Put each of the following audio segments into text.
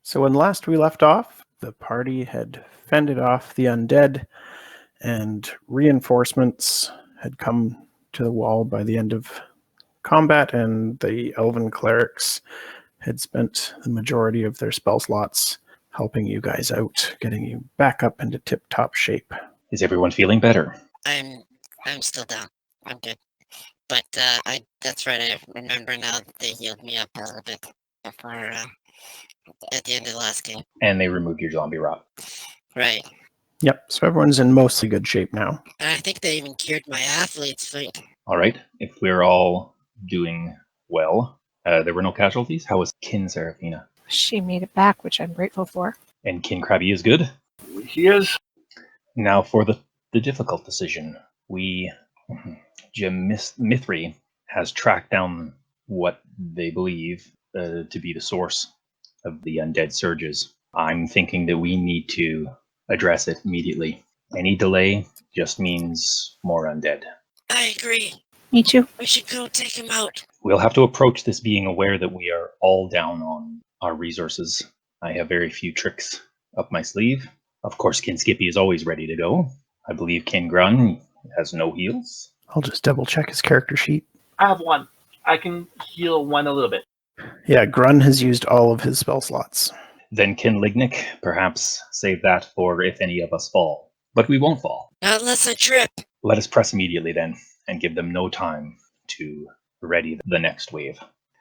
So when last we left off, the party had fended off the undead, and reinforcements had come to the wall by the end of combat, and the elven clerics had spent the majority of their spell slots helping you guys out, getting you back up into tip-top shape. Is everyone feeling better? I'm still down. I'm good. But that's right, I remember now that they healed me up a little bit before at the end of the last game. And they removed your zombie rot. Right. Yep, so everyone's in mostly good shape now. And I think they even cured my athlete's foot. All right. If we're all doing well, there were no casualties. How was Kin Seraphina? She made it back, which I'm grateful for. And Kin Krabby is good? He is. Now for the difficult decision. Jim Mithri has tracked down what they believe to be the source of the undead surges. I'm thinking that we need to address it immediately. Any delay just means more undead. I agree. Me too. We should go take him out. We'll have to approach this being aware that we are all down on our resources. I have very few tricks up my sleeve. Of course, Kin Skippy is always ready to go. I believe Kin Grun has no heals. I'll just double check his character sheet. I have one. I can heal one a little bit. Yeah, Grun has used all of his spell slots. Then Kin Lignyck, perhaps save that for if any of us fall. But we won't fall. Not unless I trip. Let us press immediately then, and give them no time to ready the next wave.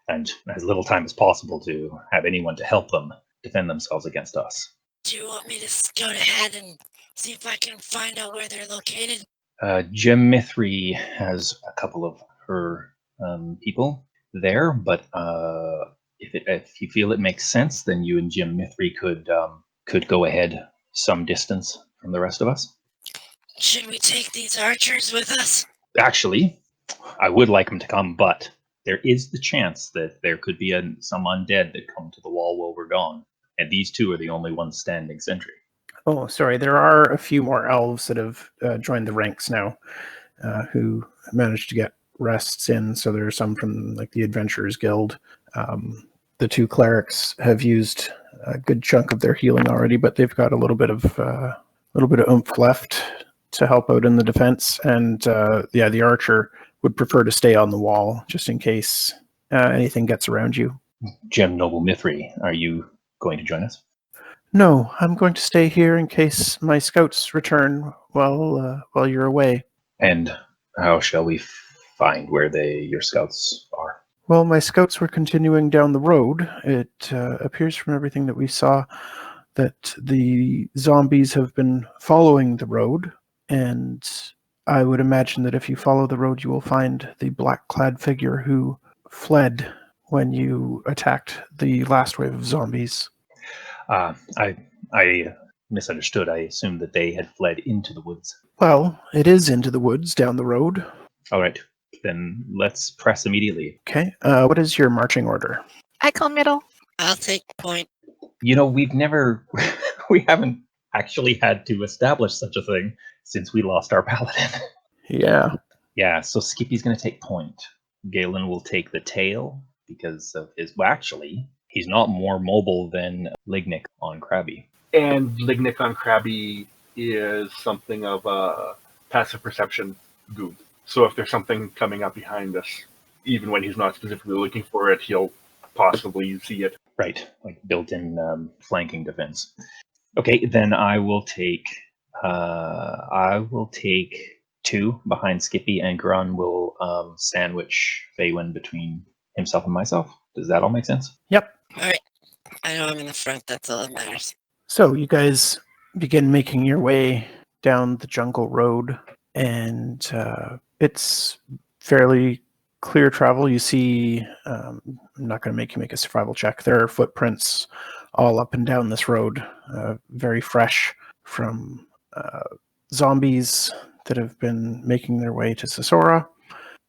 And as little time as possible to have anyone to help them defend themselves against us. Do you want me to scout ahead and see if I can find out where they're located? Jim Mithri has a couple of her people there, but if you feel it makes sense, then you and Jim Mithri could go ahead some distance from the rest of us. Should we take these archers with us? Actually, I would like them to come, but there is the chance that there could be some undead that come to the wall while we're gone, and these two are the only ones standing sentry. Oh, sorry, there are a few more elves that have joined the ranks now who managed to get rests in, so there are some from like the Adventurers Guild. The two clerics have used a good chunk of their healing already, but they've got a little bit of oomph left to help out in the defense, and the archer would prefer to stay on the wall just in case anything gets around you. Gem Noble Mithri, are you going to join us? No, I'm going to stay here in case my scouts return while you're away. And how shall we find where your scouts are? Well, my scouts were continuing down the road. It appears from everything that we saw that the zombies have been following the road, and I would imagine that if you follow the road, you will find the black-clad figure who fled when you attacked the last wave of zombies. I misunderstood. I assumed that they had fled into the woods. Well, it is into the woods down the road. All right, then let's press immediately. Okay, what is your marching order? I call middle. I'll take point. You know, we haven't actually had to establish such a thing since we lost our paladin. Yeah. Yeah, so Skippy's going to take point. Gaelen will take the tail because of his... Well, actually, he's not more mobile than Lignyck on Krabby. And Lignyck on Krabby is something of a passive perception goon. So if there's something coming up behind us, even when he's not specifically looking for it, he'll possibly see it. Right, like built-in flanking defense. Okay, then I will take 2 behind Skippy, and Grun will sandwich Faewyn between himself and myself. Does that all make sense? Yep. All right. I know I'm in the front. That's all that matters. So you guys begin making your way down the jungle road, and it's fairly clear travel. You see, I'm not going to make you make a survival check. There are footprints all up and down this road, very fresh from zombies that have been making their way to Sessora.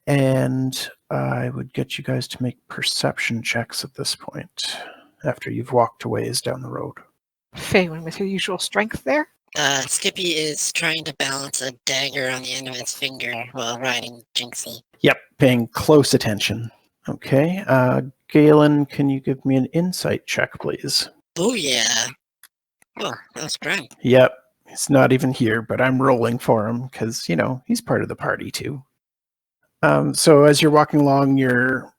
And I would get you guys to make perception checks at this point after you've walked a ways down the road. Faewyn with her usual strength there. Skippy is trying to balance a dagger on the end of his finger while riding Jinxie. Yep, paying close attention. Okay, Gaelen, can you give me an insight check, please? Booyah! Oh, that was Grun. Yep. He's not even here, but I'm rolling for him because, he's part of the party too. So as you're walking along, Gaelen,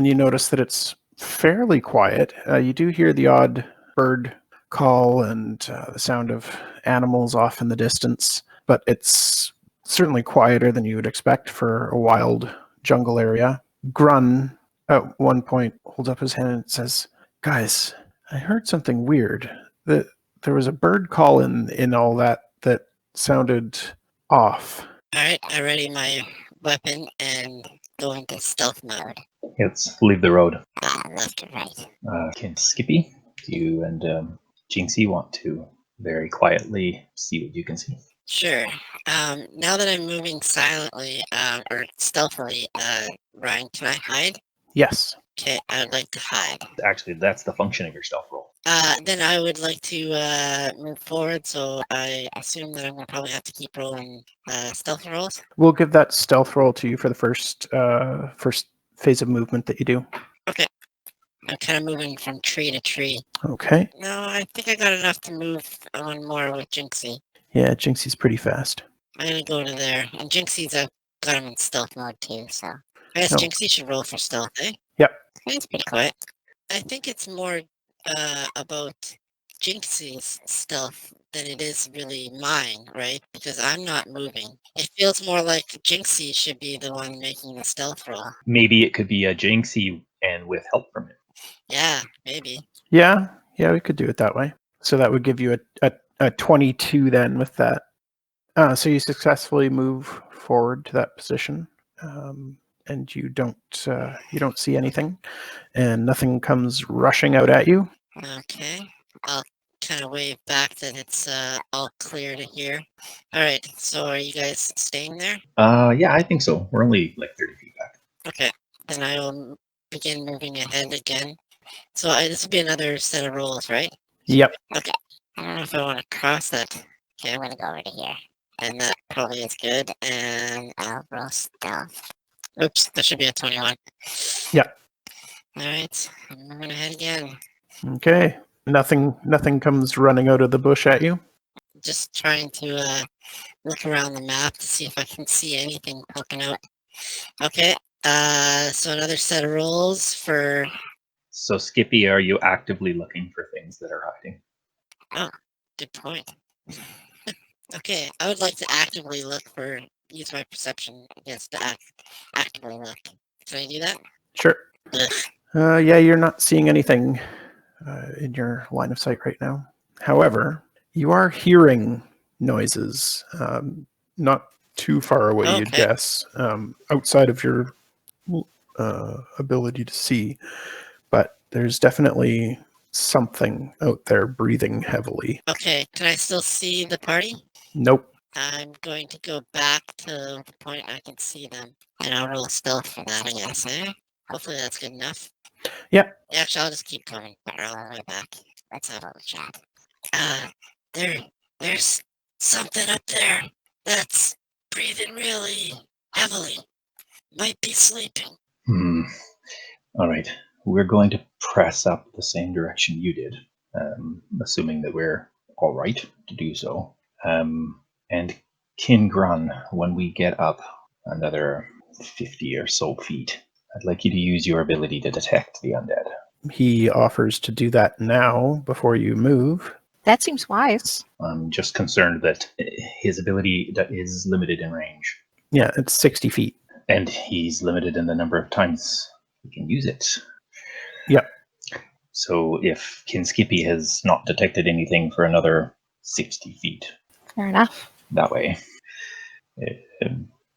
you notice that it's fairly quiet. You do hear the odd bird call and the sound of animals off in the distance, but it's certainly quieter than you would expect for a wild jungle area. Grun, at one point, holds up his hand and says, "Guys, I heard something weird. There was a bird call in all that sounded off." Alright, I ready my weapon and go into stealth mode. Let's leave the road. Left or right? Can Skippy, you and Jinxie want to very quietly see what you can see? Sure. Now that I'm moving silently, or stealthily, Ryan, can I hide? Yes. Okay, I would like to hide. Actually, that's the function of your stealth roll. Then I would like to move forward, so I assume that I'm gonna probably have to keep rolling stealth rolls. We'll give that stealth roll to you for the first phase of movement that you do. Okay. I'm kind of moving from tree to tree. Okay. No, I think I got enough to move one more with Jinxie. Yeah, Jinxie's pretty fast. I'm gonna go to there. And Jinxie's got him in stealth mode too, so I guess Oh. Jinxie should roll for stealth, eh? Yep. It's pretty quiet. I think it's more about Jinxie's stealth than it is really mine, right? Because I'm not moving. It feels more like Jinxie should be the one making the stealth roll. Maybe it could be a Jinxie and with help from it. Yeah, maybe. Yeah, we could do it that way. So that would give you a 22 then with that. So you successfully move forward to that position, and you don't see anything, and nothing comes rushing out at you. Okay. I'll kind of wave back that it's all clear to hear. Alright, so are you guys staying there? Yeah, I think so. We're only like 30 feet back. Okay. Then I will begin moving ahead again. So this will be another set of rolls, right? Yep. Okay. I don't know if I want to cross that. Okay, I'm going to go over to here. And that probably is good. And I'll roll stealth. Oops, that should be a 21. Yeah. Alright, I'm moving ahead again. Okay. Nothing comes running out of the bush at you. Just trying to look around the map to see if I can see anything poking out. Okay, so another set of rolls for... So, Skippy, are you actively looking for things that are hiding? Good point. Okay, I would like to actively use my perception, I guess, to actively look. Can I do that? Sure. Ugh. Yeah, you're not seeing anything in your line of sight right now. However, you are hearing noises, not too far away, you'd Okay. guess, outside of your ability to see. But there's definitely something out there breathing heavily. Okay, can I still see the party? Nope. I'm going to go back to the point I can see them. And I'll roll stealth for that, I guess, eh? Hopefully that's good enough. Yeah. Actually, I'll just keep going. I'll roll all the way back. Let's have a little chat. There's something up there that's breathing really heavily. Might be sleeping. All right. We're going to press up the same direction you did, assuming that we're all right to do so. And Kin Grun, when we get up another 50 or so feet, I'd like you to use your ability to detect the undead. He offers to do that now before you move. That seems wise. I'm just concerned that his ability is limited in range, Yeah, it's 60 feet. and he's limited in the number of times he can use it. Yep. So if Kin Skippy has not detected anything for another 60 feet Fair enough. that way,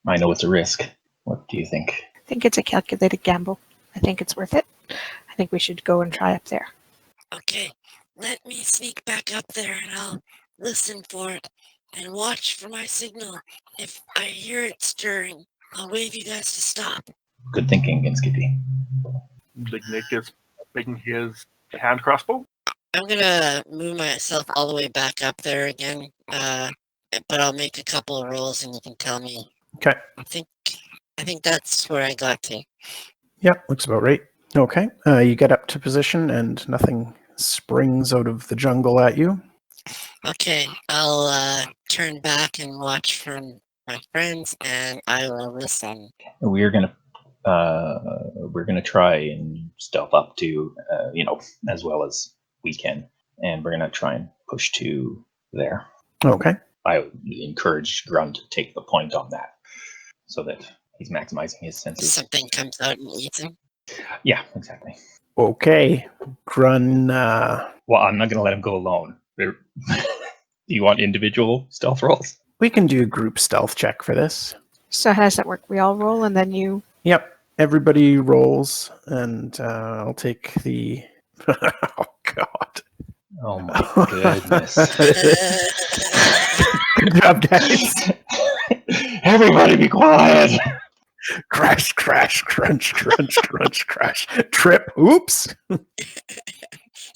I know it's a risk. What do you think? I think it's a calculated gamble. I think it's worth it. I think we should go and try up there. Okay, let me sneak back up there and I'll listen for it and watch for my signal. If I hear it stirring, I'll wave you guys to stop. Good thinking, Kin Skippy. Lignyck is making his hand crossbow. I'm gonna move myself all the way back up there again, but I'll make a couple of rolls and you can tell me. Okay. I think that's where I got to. Yep, looks about right. Okay. You get up to position and nothing springs out of the jungle at you. Okay, I'll turn back and watch from my friends, and I will listen. We're gonna try and stealth up to, as well as we can, and we're gonna try and push to there. Okay. I would encourage Grun to take the point on that, so that he's maximizing his senses. Something comes out and eats him. Yeah, exactly. Okay. Grun, Well, I'm not gonna let him go alone. Do you want individual stealth rolls? we can do a group stealth check for this. So how does that work? We all roll and then you... Yep. Everybody rolls, and I'll take the... oh, God. Oh my goodness! Good job, guys. Everybody, be quiet. Crash, crash, crunch, crunch, crunch, crash. Trip. Oops.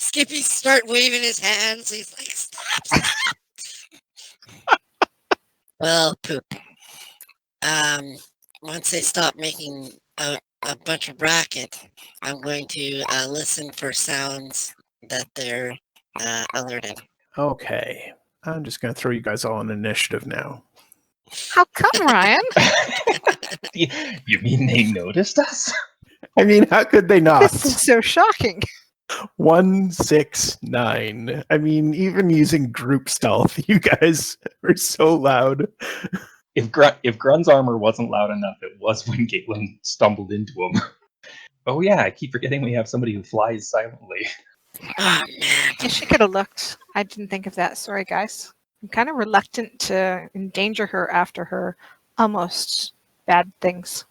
Skippy start waving his hands. He's like, stop. Well, poop. Once they stop making a bunch of racket, I'm going to listen for sounds that they're alerted. Okay. I'm just going to throw you guys all on initiative now. How come, Ryan? You mean they noticed us? I mean, how could they not? This is so shocking. 1, 6, 9. I mean, even using group stealth, you guys are so loud. If Grun's armor wasn't loud enough, it was when Gaelen stumbled into him. Oh yeah, I keep forgetting we have somebody who flies silently. Oh, man. Yeah, she could have looked. I didn't think of that. Sorry, guys. I'm kind of reluctant to endanger her after her almost bad things.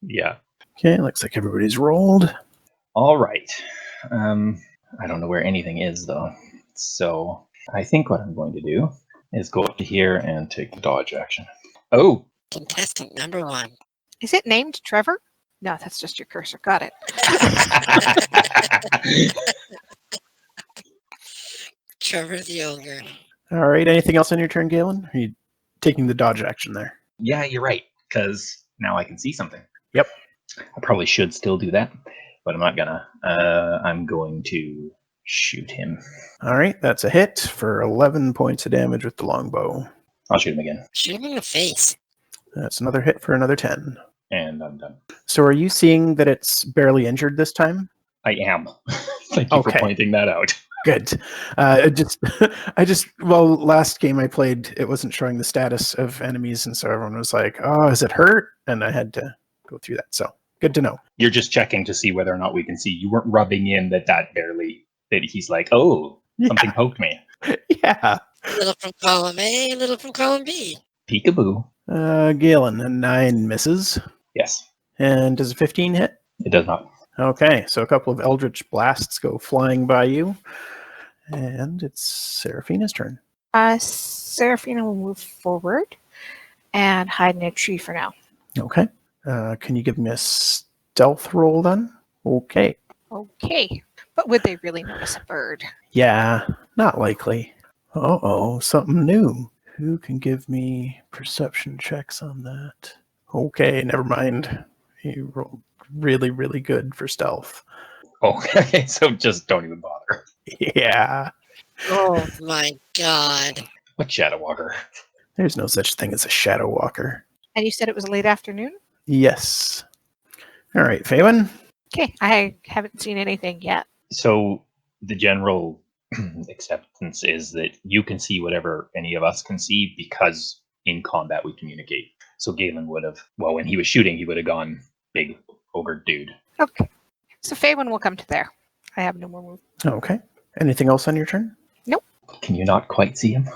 Yeah. Okay, looks like everybody's rolled. All right. I don't know where anything is though. So I think what I'm going to do is go up to here and take the dodge action. Oh, Contestant number 1. Is it named Trevor? No, that's just your cursor. Got it. Trevor the Ogre. All right, anything else on your turn, Galen? Are you taking the dodge action there? yeah, you're right. Because now I can see something. Yep. I probably should still do that, but I'm not gonna. I'm going to shoot him. All right, that's a hit for 11 points of damage with the longbow. I'll shoot him again, Shoot him in the face. That's another hit for another 10. and I'm done. So are you seeing that it's barely injured this time? I am. Thank you for Okay. pointing that out. Good. Well, last game I played, it wasn't showing the status of enemies, and so everyone was like, oh, is it hurt? And I had to go through that. So good to know. You're just checking to see whether or not we can see. You weren't rubbing in that he's like, oh, something poked me. Yeah. Little from column A, little from column B. Peekaboo. Galen, a 9 misses. Yes, And does a 15 hit? it does not. Okay, so a couple of eldritch blasts go flying by you. And it's Seraphina's turn. Seraphina will move forward and hide in a tree for now. Okay. Can you give me a stealth roll then? Okay. Okay. But would they really notice a bird? Yeah, not likely. Uh-oh, something new. Who can give me perception checks on that? Okay, never mind. You rolled really, really good for stealth. Oh, okay. So just don't even bother. Yeah. Oh my god. What Shadow Walker? There's no such thing as a shadow walker. And you said it was late afternoon? Yes. All right, Faewyn. Okay, I haven't seen anything yet. So the general acceptance is that you can see whatever any of us can see because in combat we communicate. So Galen would have, well, when he was shooting, he would have gone big ogre dude. Okay. So Faewyn will come to there. I have no more move. Okay. Anything else on your turn? Can you not quite see him?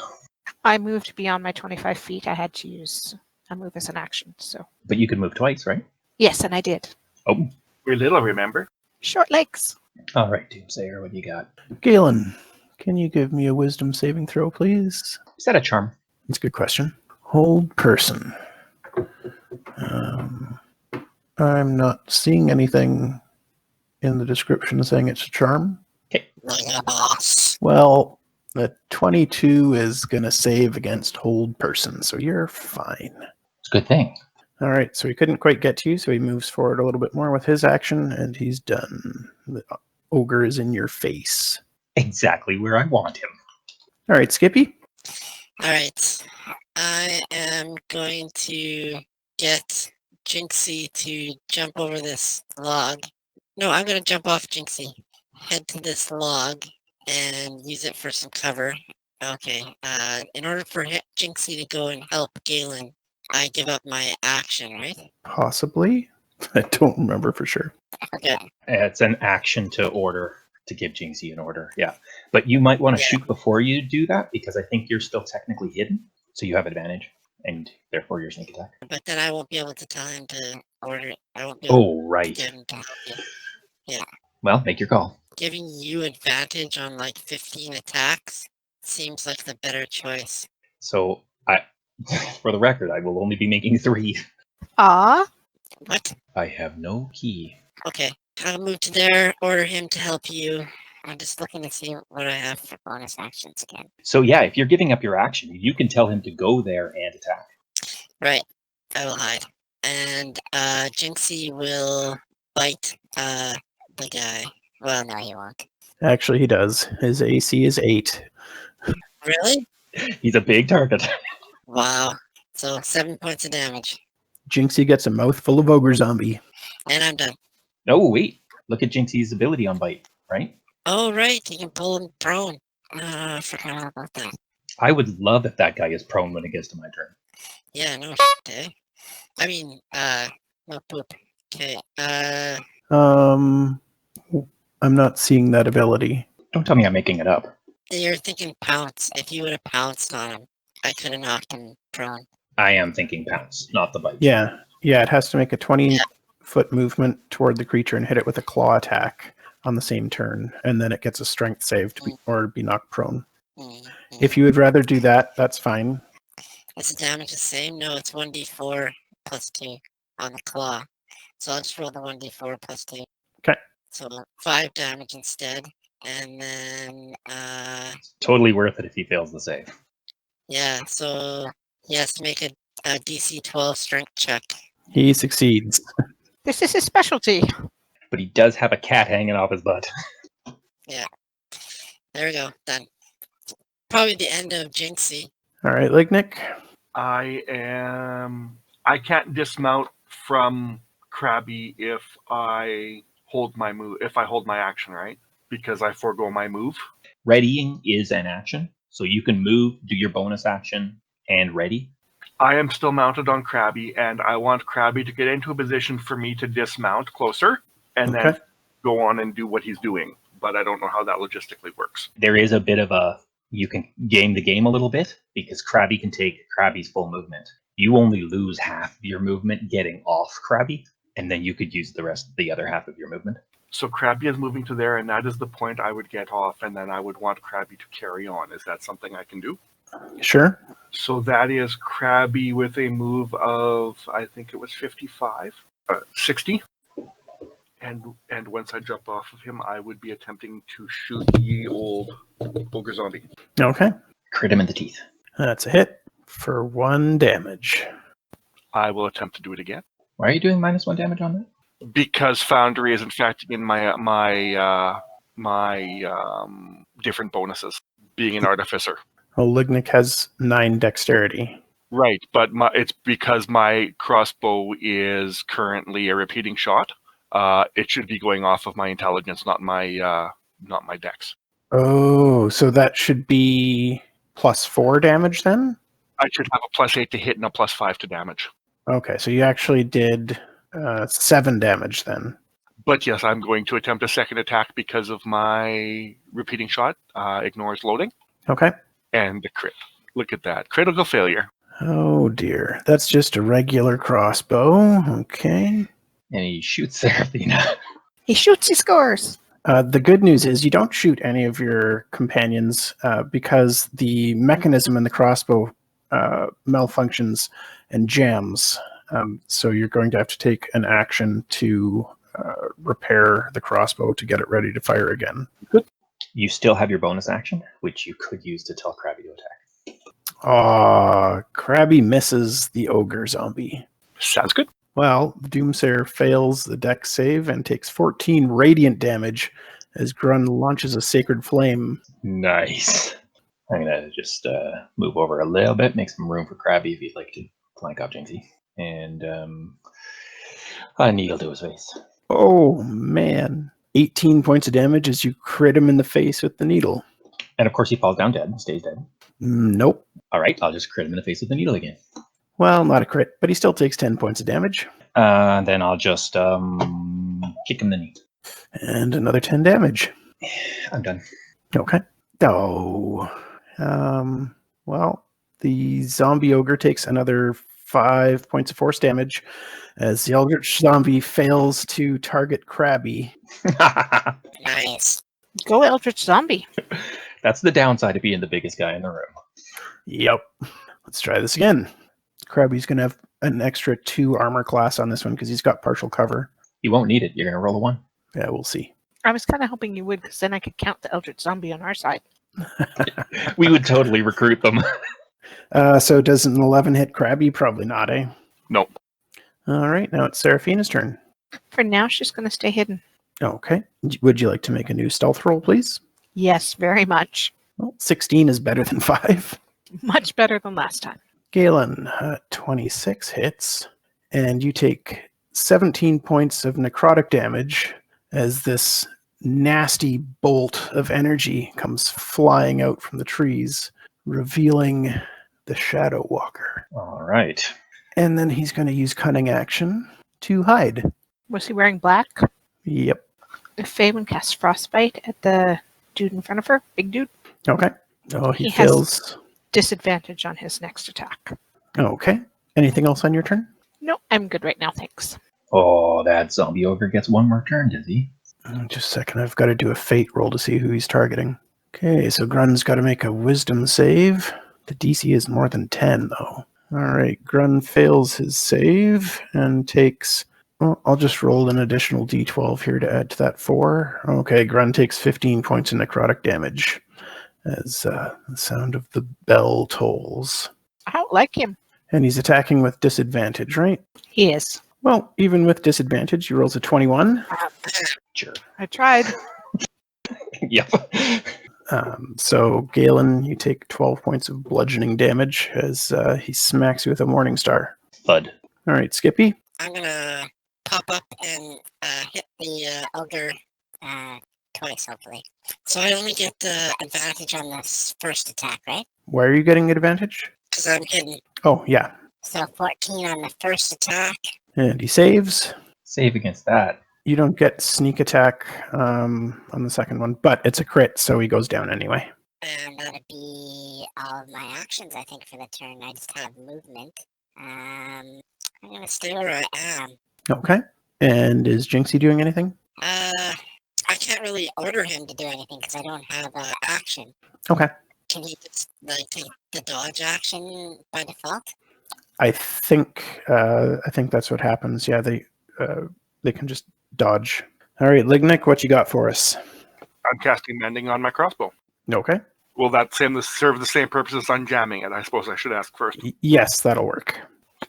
I moved beyond my 25 feet. I had to use a move as an action. So But you could move twice, right? yes, and I did. Oh, We're little, remember? Short legs. all right, Doomsayer, what do you got? Galen, can you give me a wisdom saving throw, please? Is that a charm? That's a good question. Hold person. I'm not seeing anything in the description saying it's a charm. Like a boss. Well, the 22 is going to save against hold person, so you're fine. It's a good thing. All right, so he couldn't quite get to you, so he moves forward a little bit more with his action, and he's done. The ogre is in your face. Exactly where I want him. All right, Skippy. All right. I am going to get Jinxie to jump over this log. No, I'm going to jump off Jinxie, head to this log, and use it for some cover. Okay. In order for Jinxie to go and help Gaelen, I give up my action, right? Possibly. I don't remember for sure. Okay. It's an action to order, to give Jinxie an order, yeah. But you might want to shoot before you do that, because I think you're still technically hidden, so you have advantage, and therefore your sneak attack. But then I won't be able to tell him to order it. I won't be able Oh, right. to get him to help you. Yeah. Well, make your call. Giving you advantage on like 15 attacks seems like the better choice. So, for the record, I will only be making 3. Ah, What? I have no key. Okay. I'll move to there, order him to help you. I'm just looking to see what I have for bonus actions again. So yeah, if you're giving up your action, you can tell him to go there and attack. Right. I will hide. And Jinxie will bite the guy. Well, no, he won't. Actually, he does. His AC is 8. Really? He's a big target. Wow. So 7 points of damage. Jinxie gets a mouthful of ogre zombie. And I'm done. Oh, wait. Look at Jinxie's ability on bite, right? Oh, right. You can pull him prone. I forgot about that. I would love if that guy is prone when it gets to my turn. Yeah, no shit, eh? I mean, no poop. Okay, I'm not seeing that ability. Don't tell me I'm making it up. you're thinking pounce. If you would have pounced on him, I could have knocked him prone. I am thinking pounce, not the bite. Yeah, it has to make a 20-foot movement toward the creature and hit it with a claw attack on the same turn, and then it gets a strength save to be knocked prone. If you would rather do that, that's fine. Is the damage the same? No, it's 1d4 plus 2 on the claw. So I'll just roll the 1d4 plus 2. Okay. So 5 damage instead. And then, Totally worth it if he fails the save. yeah, so he has to make a DC 12 strength check. He succeeds. this is his specialty. But he does have a cat hanging off his butt. There we go, done. Probably the end of Jinxie. All right, Lignyck. I can't dismount from Krabby if I hold my move. If I hold my action, right? Because I forego my move. Readying is an action, so you can move, do your bonus action, and ready. I am still mounted on Krabby, and I want Krabby to get into a position for me to dismount closer, and then go on and do what he's doing. But I don't know how that logistically works. There is a bit of you can game the game a little bit, because Krabby can take Krabby's full movement. You only lose half of your movement getting off Krabby, and then you could use the other half of your movement. So Krabby is moving to there, and that is the point I would get off, and then I would want Krabby to carry on. Is that something I can do? Sure. So that is Krabby with a move of, I think it was 60. And once I jump off of him, I would be attempting to shoot the old ogre zombie. Okay. Crit him in the teeth. That's a hit for 1 damage. I will attempt to do it again. Why are you doing -1 damage on that? Because Foundry is in fact in my different bonuses, being an artificer. Well, Lignyck has 9 dexterity. Right, but it's because my crossbow is currently a repeating shot. It should be going off of my intelligence, not my dex. Oh, so that should be +4 damage then? I should have a +8 to hit and a +5 to damage. Okay, so you actually did 7 damage then. But yes, I'm going to attempt a second attack because of my repeating shot. Ignores loading. Okay. And the crit. Look at that. Critical failure. Oh dear. That's just a regular crossbow. Okay. And he shoots Seraphina. He shoots, he scores. The good news is you don't shoot any of your companions because the mechanism in the crossbow malfunctions and jams. So you're going to have to take an action to repair the crossbow to get it ready to fire again. You still have your bonus action, which you could use to tell Krabby to attack. Krabby misses the ogre zombie. Sounds good. Well, the Doomsayer fails the dex save and takes 14 radiant damage as Grun launches a sacred flame. Nice. I'm going to just move over a little bit, make some room for Krabby if you'd like to flank up Jinxie. And a needle to his face. Oh, man. 18 points of damage as you crit him in the face with the needle. And of course he falls down dead and stays dead. Nope. All right, I'll just crit him in the face with the needle again. Well, not a crit, but he still takes 10 points of damage. Then I'll just kick him in the knee. And another 10 damage. I'm done. Okay. Oh. Well, the zombie ogre takes another 5 points of force damage as the eldritch zombie fails to target Krabby. Nice. Go Eldritch Zombie. That's the downside of being the biggest guy in the room. Yep. Let's try this again. Krabby's going to have an extra 2 armor class on this one because he's got partial cover. You won't need it. You're going to roll a 1. Yeah, we'll see. I was kind of hoping you would, because then I could count the Eldritch Zombie on our side. We would totally recruit them. So does an 11 hit Krabby? Probably not, eh? Nope. All right, now it's Seraphina's turn. For now, she's going to stay hidden. Okay. Would you like to make a new stealth roll, please? Yes, very much. Well, 16 is better than 5. Much better than last time. Gaelen, 26 hits, and you take 17 points of necrotic damage as this nasty bolt of energy comes flying out from the trees, revealing the Shadow Walker. All right. And then he's going to use cunning action to hide. Was he wearing black? Yep. If Faewyn casts Frostbite at the dude in front of her, big dude, Okay. Oh, he has fails. disadvantage on his next attack. Okay. Anything else on your turn? No, I'm good right now, thanks. Oh, that zombie ogre gets one more turn, does he? Just a second. I've got to do a fate roll to see who he's targeting. Okay, so Grun's got to make a wisdom save. The DC is more than 10, though. All right, Grun fails his save and takes... Well, I'll just roll an additional d12 here to add to that 4. Okay, Grun takes 15 points of necrotic damage as the sound of the bell tolls. I don't like him. And he's attacking with disadvantage, right? He is. Well, even with disadvantage, he rolls a 21. Sure. I tried. Yep. So, Gaelen, you take 12 points of bludgeoning damage as he smacks you with a Morning Star. Thud. All right, Skippy. I'm gonna pop up and hit the ogre twice, hopefully. So I only get the advantage on this first attack, right? Why are you getting advantage? Because I'm hidden. Oh, yeah. So 14 on the first attack. And he saves. Save against that. You don't get sneak attack on the second one, but it's a crit, so he goes down anyway. And that'd be all of my actions, I think, for the turn. I just have movement. I'm gonna stay where I am. Okay. And is Jinxie doing anything? I can't really order him to do anything because I don't have action. Okay. Can he just take the dodge action by default? I think that's what happens. Yeah, they can just dodge. All right, Lignyck, what you got for us? I'm casting Mending on my crossbow. Okay. Will that serve the same purpose as unjamming it? I suppose I should ask first. Yes, that'll work.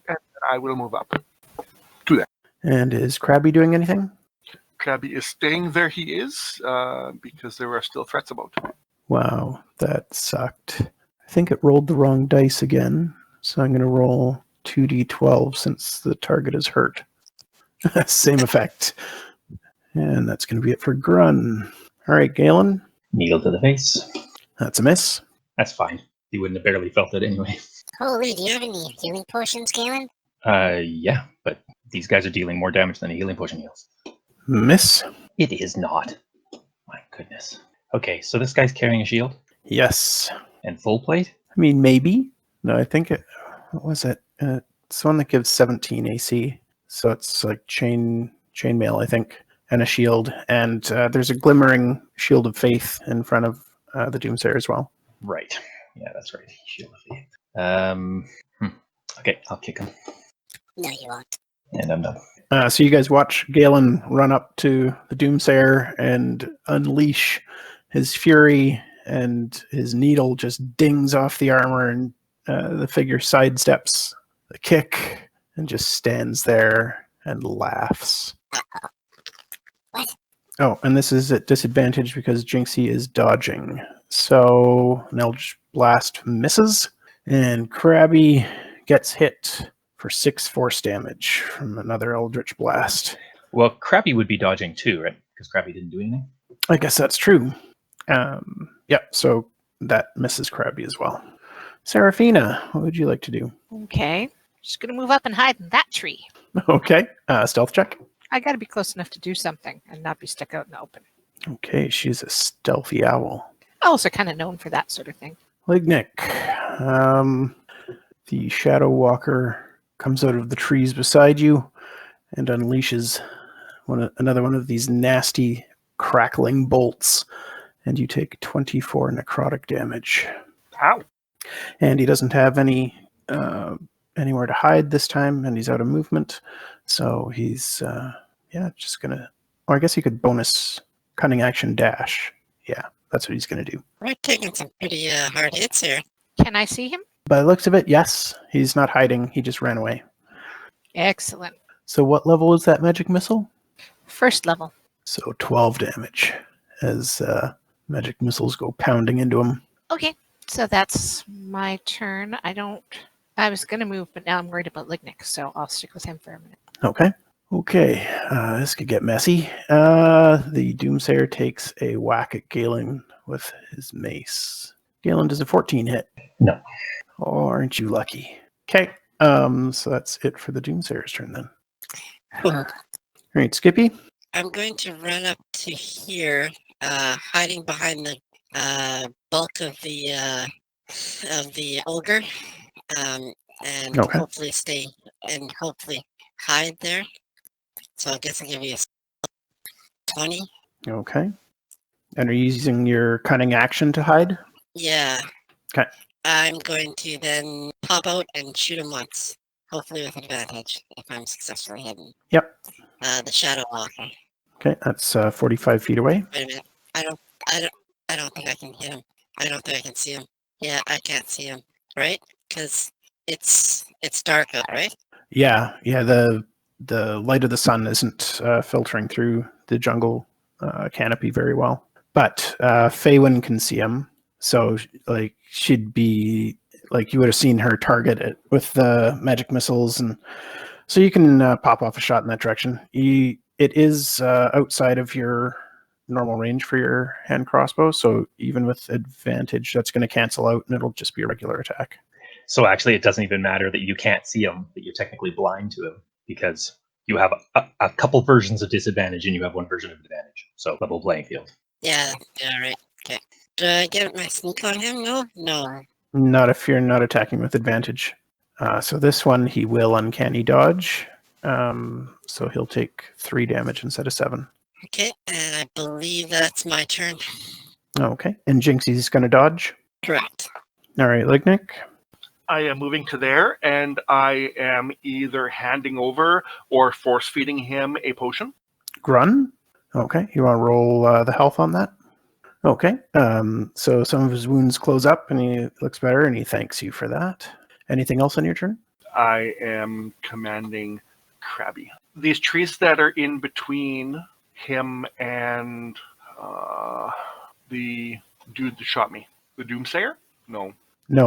And I will move up. And is Krabby doing anything? Krabby is staying where he is because there are still threats about. Wow, that sucked. I think it rolled the wrong dice again, so I'm going to roll 2d12 since the target is hurt. Same effect. And that's going to be it for Grun. All right, Gaelen. Needle to the face. That's a miss. That's fine. He wouldn't have barely felt it anyway. Holy, do you have any healing potions, Gaelen? Yeah, but these guys are dealing more damage than a healing potion heals. Miss. It is not. My goodness. Okay, so this guy's carrying a shield Yes. and full plate? I mean, maybe. No, I think it... What was it? It's one that gives 17 AC. So it's like chainmail, I think, and a shield. And there's a glimmering shield of faith in front of the Doomsayer as well. Right. Yeah, that's right. Shield of faith. Okay, I'll kick him. No, you won't. And I'm done. So you guys watch Gaelen run up to the Doomsayer and unleash his fury, and his needle just dings off the armor, and the figure sidesteps the kick and just stands there and laughs. What? Oh, and this is at disadvantage because Jinxie is dodging. So an Eldritch Blast misses, and Krabby gets hit for 6 force damage from another Eldritch Blast. Well, Krabby would be dodging too, right? Because Krabby didn't do anything. I guess that's true. So that misses Krabby as well. Seraphina, what would you like to do? Okay. Just going to move up and hide in that tree. Okay, stealth check. I got to be close enough to do something and not be stuck out in the open. Okay, she's a stealthy owl. Also kind of known for that sort of thing. Lignyck, the Shadow Walker comes out of the trees beside you and unleashes another one of these nasty crackling bolts, and you take 24 necrotic damage. Ow. And he doesn't have anywhere to hide this time, and he's out of movement, so he's just gonna. Or I guess he could bonus cunning action dash. Yeah, that's what he's gonna do. We're taking some pretty hard hits here. Can I see him? By the looks of it, yes, he's not hiding. He just ran away. Excellent. So what level is that magic missile? First level. So 12 damage as magic missiles go pounding into him. Okay, so that's my turn. I was going to move, but now I'm worried about Lignyck, so I'll stick with him for a minute. Okay. This could get messy. The Doomsayer takes a whack at Gaelen with his mace. Gaelen, does a 14 hit? No. Oh, aren't you lucky? Okay. So that's it for the Doomsayer's turn then. All right, Skippy. I'm going to run up to here, hiding behind the bulk of the ogre, and Okay. hopefully hide there. So I guess I'll give you a 20. Okay. And are you using your cunning action to hide? Yeah. Okay. I'm going to then pop out and shoot him once, hopefully with advantage if I'm successfully hidden. Yep. The Shadow Walker. Okay, that's 45 feet away. Wait a minute. I don't think I can hit him. I don't think I can see him. Yeah, I can't see him. Right? Because it's dark out, right? Yeah. The light of the sun isn't filtering through the jungle canopy very well. But Faewyn can see him, so she'd be you would have seen her target it with the magic missiles, and so you can pop off a shot in that direction. It is outside of your normal range for your hand crossbow, so even with advantage, that's going to cancel out, and it'll just be a regular attack. So actually, it doesn't even matter that you can't see him, that you're technically blind to him, because you have a couple versions of disadvantage and you have one version of advantage. So level playing field. Yeah, right. Okay. Do I get my sneak on him? No. Not if you're not attacking with advantage. So this one, he will uncanny dodge. So he'll take 3 damage instead of 7. Okay, and I believe that's my turn. Okay, and Jinxie's going to dodge. Correct. All right, Lignyck. I am moving to there, and I am either handing over or force feeding him a potion. Grun. Okay, you want to roll the health on that? Okay, so some of his wounds close up, and he looks better, and he thanks you for that. Anything else on your turn? I am commanding Krabby. These trees that are in between him and the dude that shot me, the Doomsayer? No,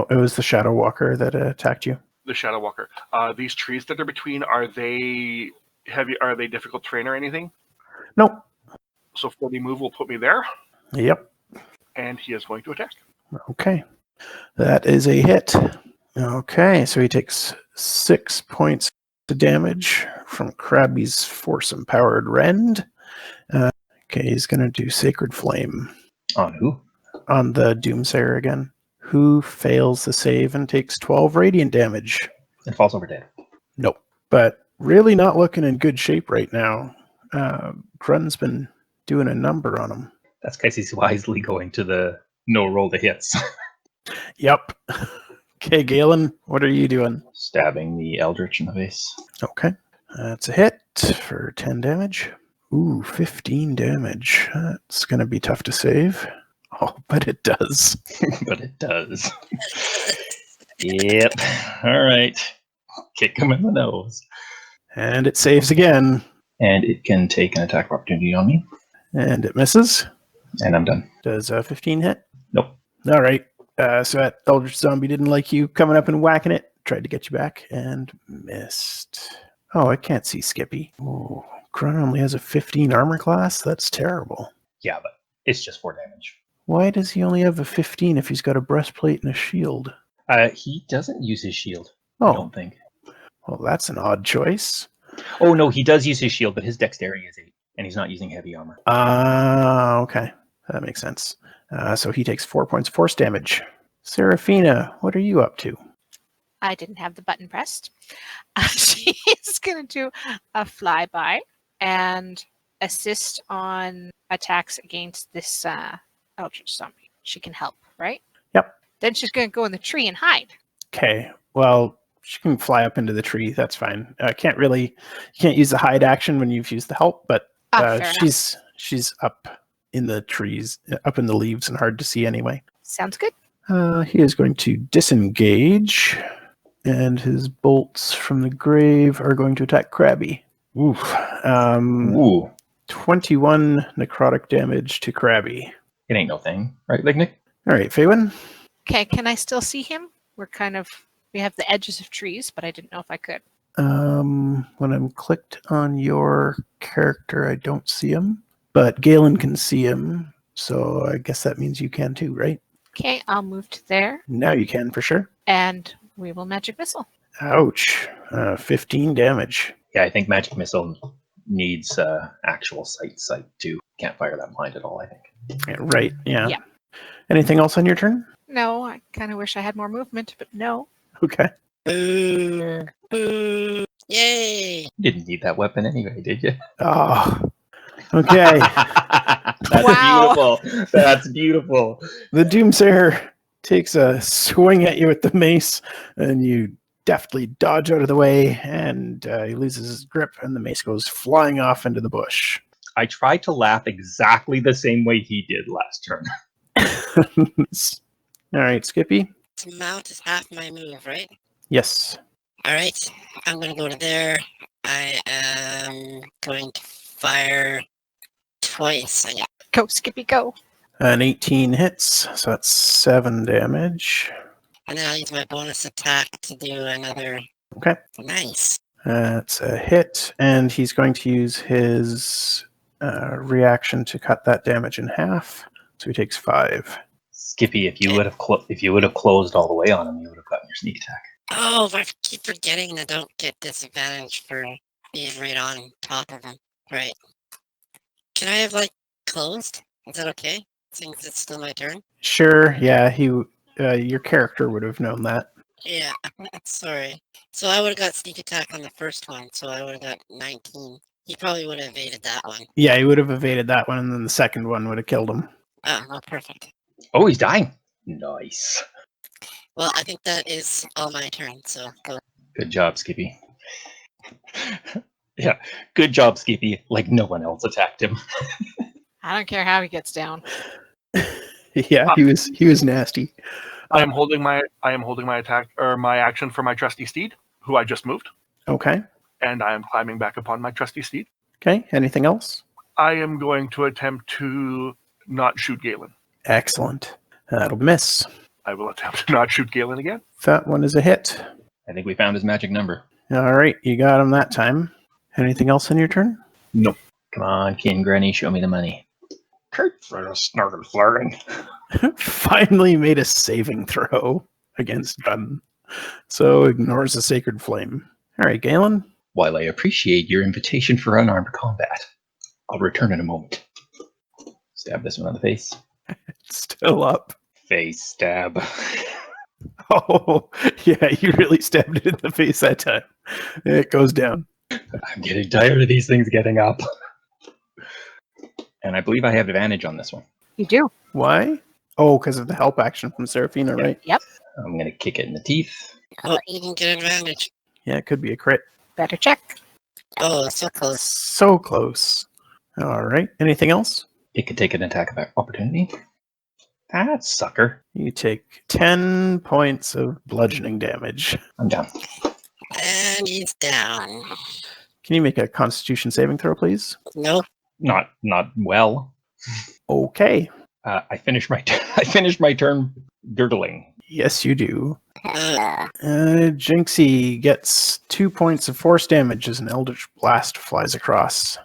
it was the Shadow Walker that attacked you. The Shadow Walker. These trees that are between, are they heavy? Are they difficult terrain or anything? Nope. So 40 move will put me there, Yep. and he is going to attack. Okay. That is a hit. Okay, so he takes 6 points of damage from Krabby's Force-Empowered Rend. Okay, he's going to do Sacred Flame. On who? On the Doomsayer again, who fails the save and takes 12 radiant damage. It falls over dead. Nope. But really not looking in good shape right now. Grun's been doing a number on him. That's because he's wisely going to the no roll to hits. Yep. Okay, Gaelen, what are you doing? Stabbing the Eldritch in the face. Okay. That's a hit for 10 damage. Ooh, 15 damage. That's going to be tough to save. Oh, but it does. But it does. Yep. All right. Kick him in the nose. And it saves again. And it can take an attack of opportunity on me. And it misses. And I'm done. Does 15 hit? Nope. All right. So that Eldritch Zombie didn't like you coming up and whacking it. Tried to get you back and missed. Oh, I can't see Skippy. Ooh, Grun only has a 15 armor class? That's terrible. Yeah, but it's just 4 damage. Why does he only have a 15 if he's got a breastplate and a shield? He doesn't use his shield, I Oh, don't think. well, that's an odd choice. Oh, no, he does use his shield, but his dexterity is 8, and he's not using heavy armor. Okay. That makes sense. So he takes 4 points of force damage. Serafina, what are you up to? I didn't have the button pressed. She's going to do a flyby and assist on attacks against this Eldritch Zombie. She can help, right? Yep. Then she's going to go in the tree and hide. Okay. Well, she can fly up into the tree. That's fine. You can't use the hide action when you've used the help, but Fair enough. she's up in the trees, up in the leaves, and hard to see anyway. Sounds good. He is going to disengage, and his bolts from the grave are going to attack Krabby. Oof. Ooh. 21 necrotic damage to Krabby. It ain't no thing, right, Lignyck? All right, Faewyn. Okay, can I still see him? We have the edges of trees, but I didn't know if I could. When I'm clicked on your character, I don't see him, but Gaelen can see him, so I guess that means you can too, right? Okay, I'll move to there, Now you can for sure. and we will magic missile. Ouch. 15 damage. Yeah, I think Magic Missile needs actual sight too. Can't fire that blind at all, I think. Yeah, right, yeah. Yeah. Anything else on your turn? No, I kind of wish I had more movement, but no. Okay. Boo. Boo. Yay. You didn't need that weapon anyway, did you? Oh, okay. That's Wow. beautiful. That's beautiful. The Doomsayer takes a swing at you with the mace, and you deftly dodge out of the way, and he loses his grip, and the mace goes flying off into the bush. I tried to laugh exactly the same way he did last turn. All right, Skippy. To mount is half my move, right? Yes. All right. I'm going to go to there. I am going to fire twice. Go, Skippy, go. An 18 hits, so that's 7 damage. And then I'll use my bonus attack to do another. Okay. Nice. That's a hit, and he's going to use his reaction to cut that damage in half. So he takes 5. Skippy, if you would have closed all the way on him, you would have gotten your sneak attack. Oh, I keep forgetting that I don't get disadvantage for being right on top of him. Right. Can I have, closed? Is that okay? Since it's still my turn? Sure, yeah, your character would have known that. Yeah, sorry. So I would have got sneak attack on the first one, so I would have got 19. He probably would have evaded that one. Yeah, he would have evaded that one, and then the second one would have killed him. Oh, perfect. Oh, he's dying. Nice. Well, I think that is all my turn, so go. Good job, Skippy. Yeah, good job, Skippy. Like no one else attacked him. I don't care how he gets down. Yeah, he was nasty. I am holding my attack or my action for my trusty steed, who I just moved, Okay. and I am climbing back upon my trusty steed. Okay, anything else? I am going to attempt to not shoot Gaelen. Excellent. That'll miss. I will attempt to not shoot Gaelen again. That one is a hit. I think we found his magic number. All right, you got him that time. Anything else on your turn? No. Come on, King Granny, show me the money. Kurt for the snargle flirting. Finally made a saving throw against Grun. So ignores the sacred flame. All right, Gaelen. While I appreciate your invitation for unarmed combat, I'll return in a moment. Stab this one on the face. Still up. Face stab. Oh, yeah, you really stabbed it in the face that time. It goes down. I'm getting tired of these things getting up. And I believe I have advantage on this one. You do. Why? Oh, because of the help action from Serafina, right? Yep. I'm going to kick it in the teeth. Oh, you can get advantage. Yeah, it could be a crit. Better check. Oh, so close. So close. All right. Anything else? It could take an attack of opportunity. That sucker. You take 10 points of bludgeoning damage. I'm down. And he's down. Can you make a Constitution saving throw, please? Nope. Not well. Okay. I finished my I finished my turn gurgling. Yes, you do. Uh, Jinxie gets 2 points of force damage as an Eldritch Blast flies across.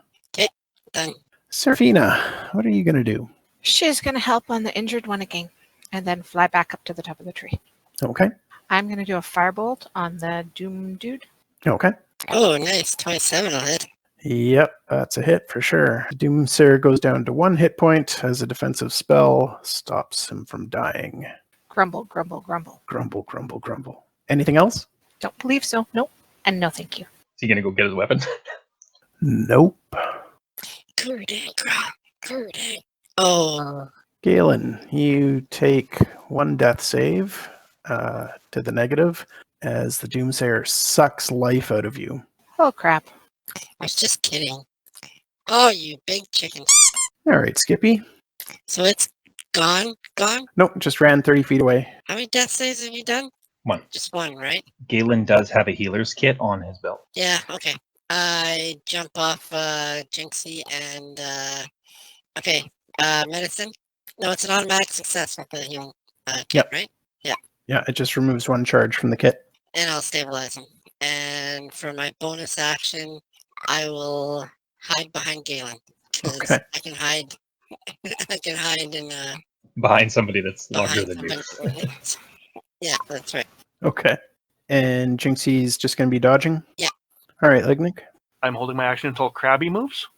done. Serafina, what are you going to do? She's going to help on the injured one again and then fly back up to the top of the tree. Okay. I'm going to do a firebolt on the Doom dude. Okay. Oh, nice. 27 will hit. Yep, that's a hit for sure. Doomsayer goes down to 1 hit point as a defensive spell stops him from dying. Grumble, grumble, grumble. Grumble, grumble, grumble. Anything else? Don't believe so. Nope. And no thank you. Is he gonna go get his weapon? Nope. Gurdang, Grun. Gurdang. Oh, Gaelen, you take 1 death save to the negative as the Doomsayer sucks life out of you. Oh, crap. I was just kidding. Oh, you big chicken. All right, Skippy. So it's gone? Gone? Nope, just ran 30 feet away. How many death saves have you done? 1. Just one, right? Galen does have a healer's kit on his belt. Yeah, okay. I jump off Jinxie and okay. Medicine? No, it's an automatic success with the healing kit, Yep. right? Yeah, it just removes 1 charge from the kit. And I'll stabilize him. And for my bonus action, I will hide behind Gaelen. 'Cause Okay. I can hide. I can hide in Behind somebody that's larger behind than you. somebody. Yeah, that's right. Okay. And Jinxie's just going to be dodging? Yeah. All right, Lignyck. I'm holding my action until Krabby moves.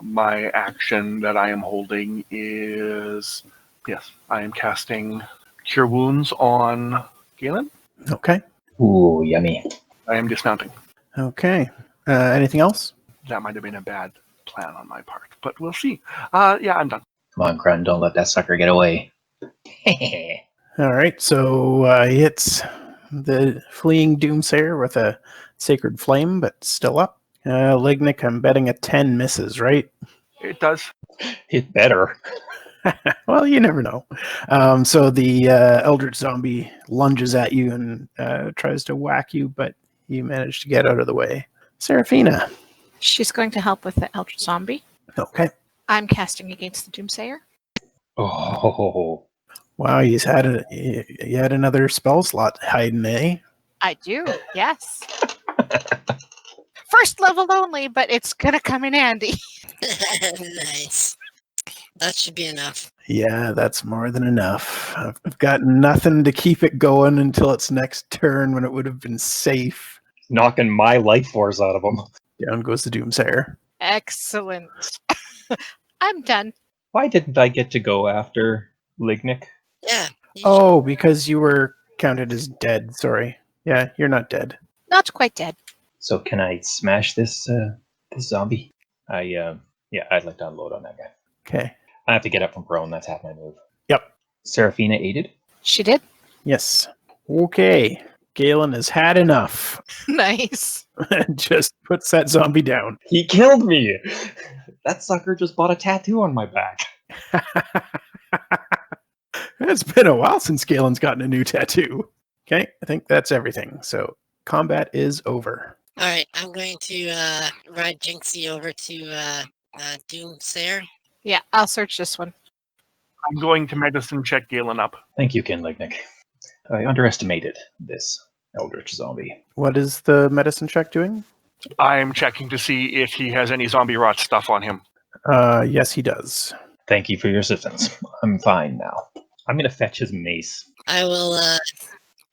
My action that I am holding is, yes, I am casting Cure Wounds on Gaelen. Okay. Ooh, yummy. I am dismounting. Okay. Anything else? That might have been a bad plan on my part, but we'll see. Yeah, I'm done. Come on, Grun, don't let that sucker get away. All right, so he hits the fleeing Doomsayer with a Sacred Flame, but still up. Lignyck, I'm betting a 10 misses, right? It does. It better. Well, you never know. So the Eldritch Zombie lunges at you and tries to whack you, but you manage to get out of the way. Serafina. She's going to help with the Eldritch Zombie. Okay. I'm casting against the Doomsayer. Oh, Wow, you had another spell slot hiding, eh? I do, yes. First level only, but it's going to come in handy. Nice. That should be enough. Yeah, that's more than enough. I've got nothing to keep it going until its next turn when it would have been safe. knocking my life force out of him. Down goes the Doomsayer. Excellent. I'm done. Why didn't I get to go after Lignyck? Yeah. you Oh, because you were counted as dead. Sorry. Yeah, you're not dead. Not quite dead. So can I smash this this zombie? I'd like to unload on that guy. Okay. I have to get up from prone. That's half my move. Yep. Serafina aided. She did. Yes. Okay. Gaelen has had enough Nice. and just puts that zombie down. He killed me. That sucker just bought a tattoo on my back. It's been a while since Galen's gotten a new tattoo. Okay, I think that's everything. So combat is over. All right, I'm going to ride Jinxie over to Doomsayer. Yeah, I'll search this one. I'm going to medicine check Galen up. Thank you, Ken Lignyck. I underestimated this eldritch zombie. What is the medicine check doing? I'm checking to see if he has any zombie rot stuff on him. Yes, he does. Thank you for your assistance. I'm fine now. I'm gonna fetch his mace. I will.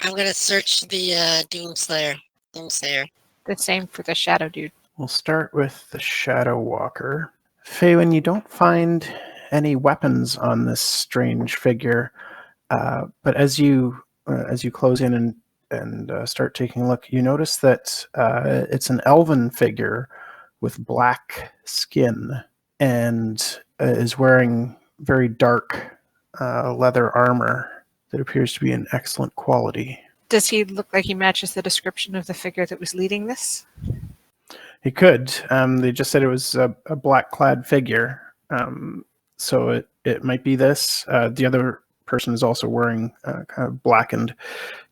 I'm going to search the Doomsayer. The same for the Shadow Dude. We'll start with the Shadow Walker. Faewyn, you don't find any weapons on this strange figure, but as you close in and start taking a look, you notice that it's an elven figure with black skin and is wearing very dark leather armor that appears to be in excellent quality. Does he look like he matches the description of the figure that was leading this? He could. They just said it was a black-clad figure, so it might be this. The other person is also wearing kind of blackened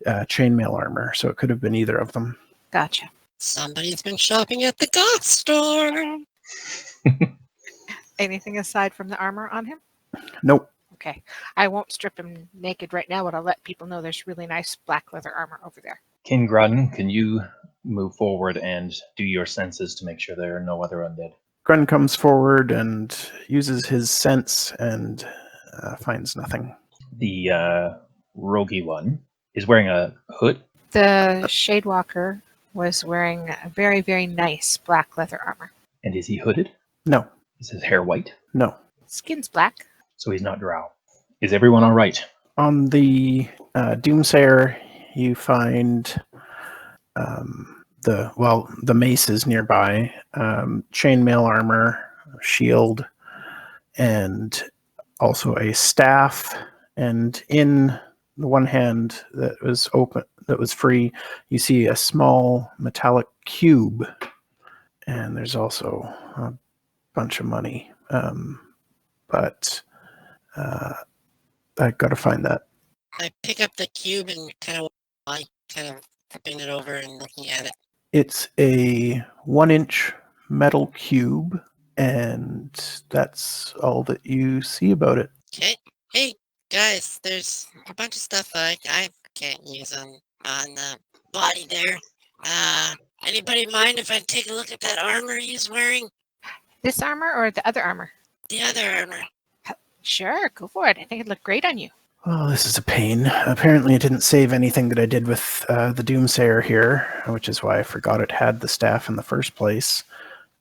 chainmail armor, so it could have been either of them. Gotcha. Somebody's been shopping at the goth store. Anything aside from the armor on him? Nope. Okay. I won't strip him naked right now, but I'll let people know there's really nice black leather armor over there. King Grun, can you move forward and do your senses to make sure there are no other undead? Grun comes forward and uses his sense and finds nothing. The roguey one is wearing a hood. The Shadewalker was wearing a very, very nice black leather armor. And is he hooded? No. Is his hair white? No. Skin's black. So he's not drow. Is everyone all right? On the Doomsayer, you find the mace is nearby, chainmail armor, shield, and also a staff. And in the one hand that was open, that was free, you see a small metallic cube, and there's also a bunch of money. But I got to find that. I pick up the cube and kind of flipping it over and looking at it. It's a 1-inch metal cube, and that's all that you see about it. Okay. Hey guys, there's a bunch of stuff I can't use on the body there. Anybody mind if I take a look at that armor he's wearing? This armor or the other armor? The other armor. Sure, go for it. I think it'd look great on you. Oh, this is a pain. Apparently it didn't save anything that I did with the Doomsayer here, which is why I forgot it had the staff in the first place.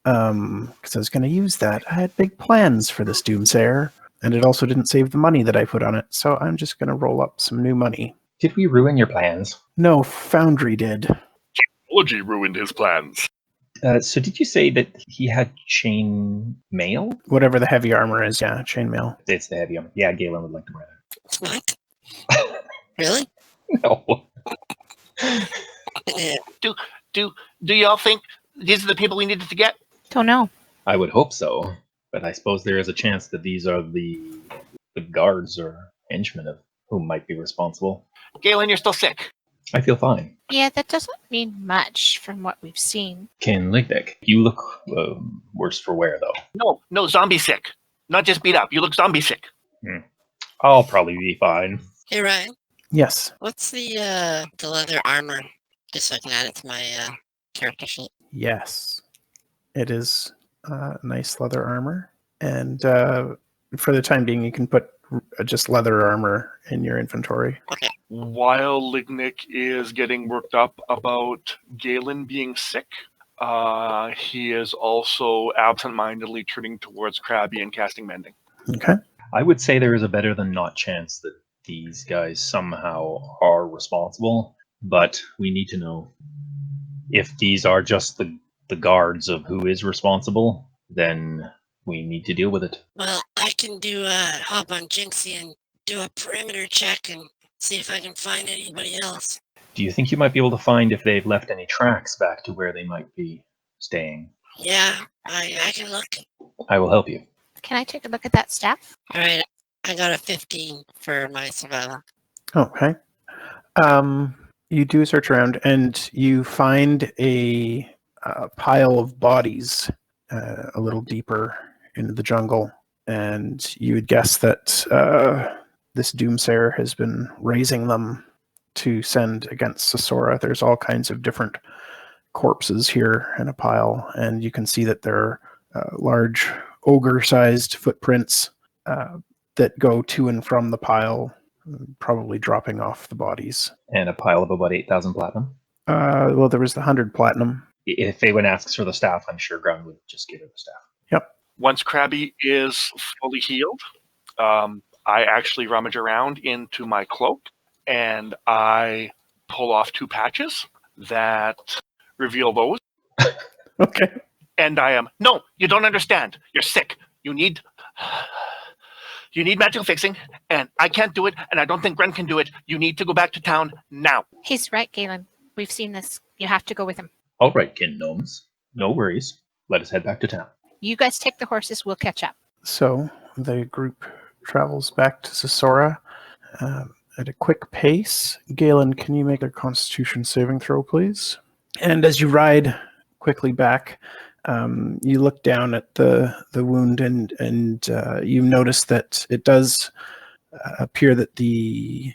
Because I was going to use that. I had big plans for this Doomsayer, and it also didn't save the money that I put on it, so I'm just going to roll up some new money. Did we ruin your plans? No, Foundry did. Technology ruined his plans. So did you say that he had chain mail? Whatever the heavy armor is, yeah, chainmail. It's the heavy armor. Yeah, Gaelen would like to wear What? Really? that. No. Do y'all think these are the people we needed to get? Don't know. I would hope so, but I suppose there is a chance that these are the guards or henchmen of whom might be responsible. Gaelen, you're still sick. I feel fine. Yeah, that doesn't mean much from what we've seen. King Lignyck, you look worse for wear, though. No, zombie sick. Not just beat up. You look zombie sick. I'll probably be fine. Hey Ryan, Yes. what's the leather armor? Just so I can add it to my character sheet. Yes. It is nice leather armor. And for the time being, you can put just leather armor in your inventory. Okay. While Lignyck is getting worked up about Gaelen being sick, he is also absent-mindedly turning towards Krabby and casting Mending. Okay. I would say there is a better than not chance that these guys somehow are responsible, but we need to know if these are just the guards of who is responsible, then we need to deal with it. Well, I can do hop on Jinxie and do a perimeter check and see if I can find anybody else. Do you think you might be able to find if they've left any tracks back to where they might be staying? Yeah, I can look. I will help you. Can I take a look at that staff? All right, I got a 15 for my survival. Okay. You do a search around, and you find a pile of bodies a little deeper into the jungle, and you would guess that this Doomsayer has been raising them to send against Sessora. There's all kinds of different corpses here in a pile, and you can see that there are large ogre-sized footprints that go to and from the pile, probably dropping off the bodies. And a pile of about 8,000 platinum. Well, there was the 100 platinum. If Faewyn asks for the staff, I'm sure Grun would just give her the staff. Yep. Once Krabby is fully healed, I actually rummage around into my cloak and I pull off 2 patches that reveal those. Okay. And I am, no, you don't understand. You're sick. You need magical fixing, and I can't do it, and I don't think Grun can do it. You need to go back to town now. He's right, Gaelen. We've seen this. You have to go with him. All right, kin gnomes. No worries. Let us head back to town. You guys take the horses. We'll catch up. So the group travels back to Sessora at a quick pace. Gaelen, can you make a Constitution saving throw, please? And as you ride quickly back, you look down at the wound, and you notice that it does appear that the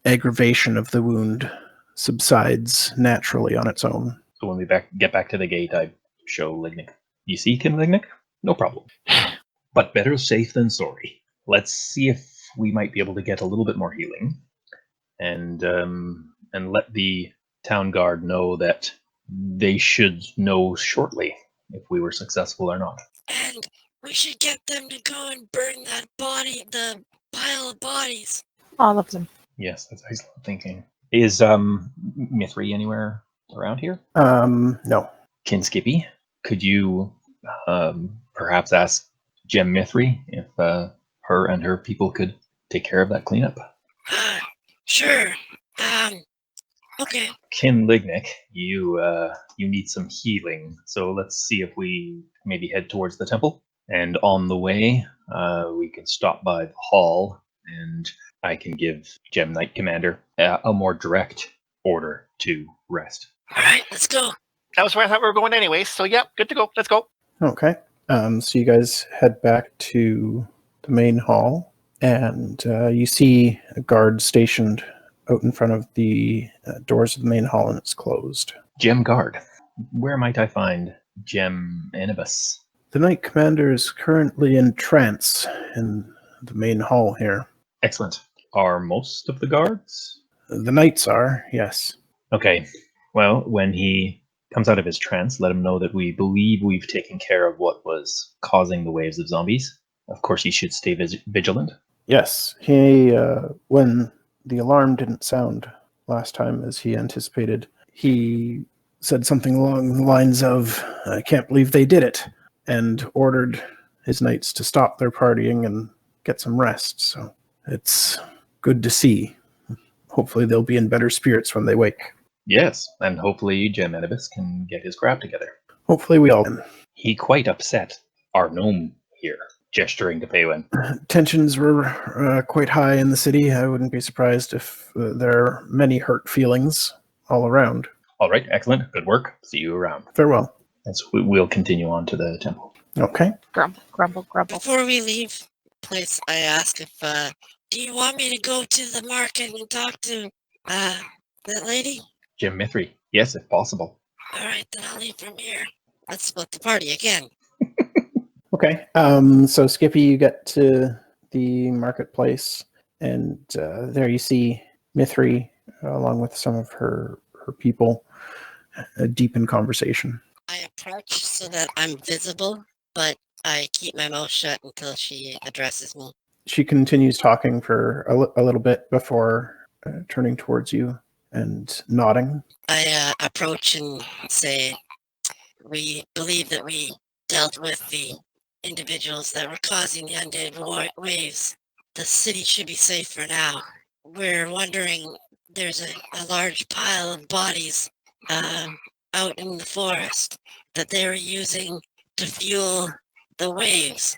aggravation of the wound subsides naturally on its own. So when we get back to the gate, I show Lignyck. You see, Kin Lignyck? No problem. But better safe than sorry. Let's see if we might be able to get a little bit more healing, and let the town guard know that they should know shortly if we were successful or not. And we should get them to go and burn that body, the pile of bodies. All of them. Yes, that's excellent thinking. Is Mithri anywhere around here? No. Kin Skippy, could you perhaps ask Gem Mithri if her and her people could take care of that cleanup? Sure. Okay. Kin Lignyck, you need some healing, so let's see if we maybe head towards the temple. And on the way, we can stop by the hall, and I can give Gem Knight Commander a more direct order to rest. All right, let's go. That was where I thought we were going anyway. So yeah, good to go. Let's go. Okay. So you guys head back to the main hall, and you see a guard stationed out in front of the doors of the main hall, and it's closed. Gem Guard, where might I find Gem Anibus? The Knight Commander is currently in trance in the main hall here. Excellent. Are most of the guards? The Knights are, yes. Okay. Well, when he comes out of his trance, let him know that we believe we've taken care of what was causing the waves of zombies. Of course, he should stay vigilant. Yes. He, when the alarm didn't sound last time as he anticipated, he said something along the lines of, "I can't believe they did it," and ordered his knights to stop their partying and get some rest. So it's good to see. Hopefully they'll be in better spirits when they wake. Yes, and hopefully Gem Anibus can get his crap together. Hopefully we all can. He quite upset our gnome here, gesturing to Faewyn. Tensions were quite high in the city. I wouldn't be surprised if there are many hurt feelings all around. All right, excellent. Good work. See you around. Farewell. And so we'll continue on to the temple. Okay. Grumble, grumble, grumble. Before we leave the place, I ask if, do you want me to go to the market and talk to, that lady? Gem Mithri, yes, if possible. All right, then I'll leave from here. Let's split the party again. Okay. So Skippy, you get to the marketplace, and there you see Mithri along with some of her people deep in conversation. I approach so that I'm visible, but I keep my mouth shut until she addresses me. She continues talking for a little bit before turning towards you and nodding. I approach and say, we believe that we dealt with the individuals that were causing the undead waves. The city should be safe for now. We're wondering, there's a large pile of bodies out in the forest that they were using to fuel the waves.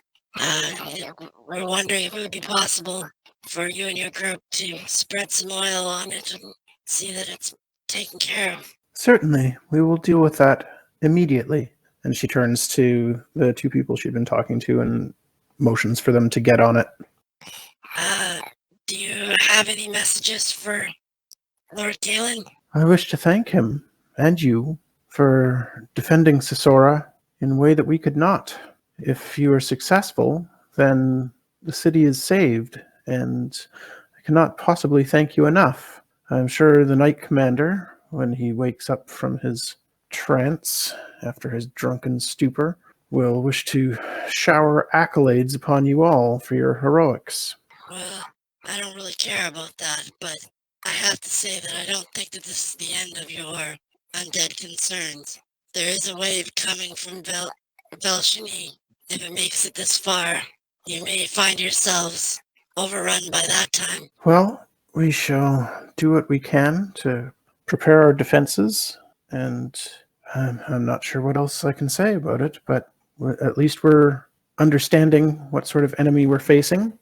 We're wondering if it would be possible for you and your group to spread some oil on it and see that it's taken care of. Certainly, we will deal with that immediately. And she turns to the two people she'd been talking to and motions for them to get on it. Do you have any messages for Lord Gaelen? I wish to thank him and you for defending Sessora in a way that we could not. If you are successful, then the city is saved, and I cannot possibly thank you enough. I'm sure the Knight Commander, when he wakes up from his trance after his drunken stupor, will wish to shower accolades upon you all for your heroics. Well, I don't really care about that, but I have to say that I don't think that this is the end of your undead concerns. There is a wave coming from Belshani. If it makes it this far, you may find yourselves overrun by that time. Well, we shall do what we can to prepare our defenses, and I'm not sure what else I can say about it, but at least we're understanding what sort of enemy we're facing,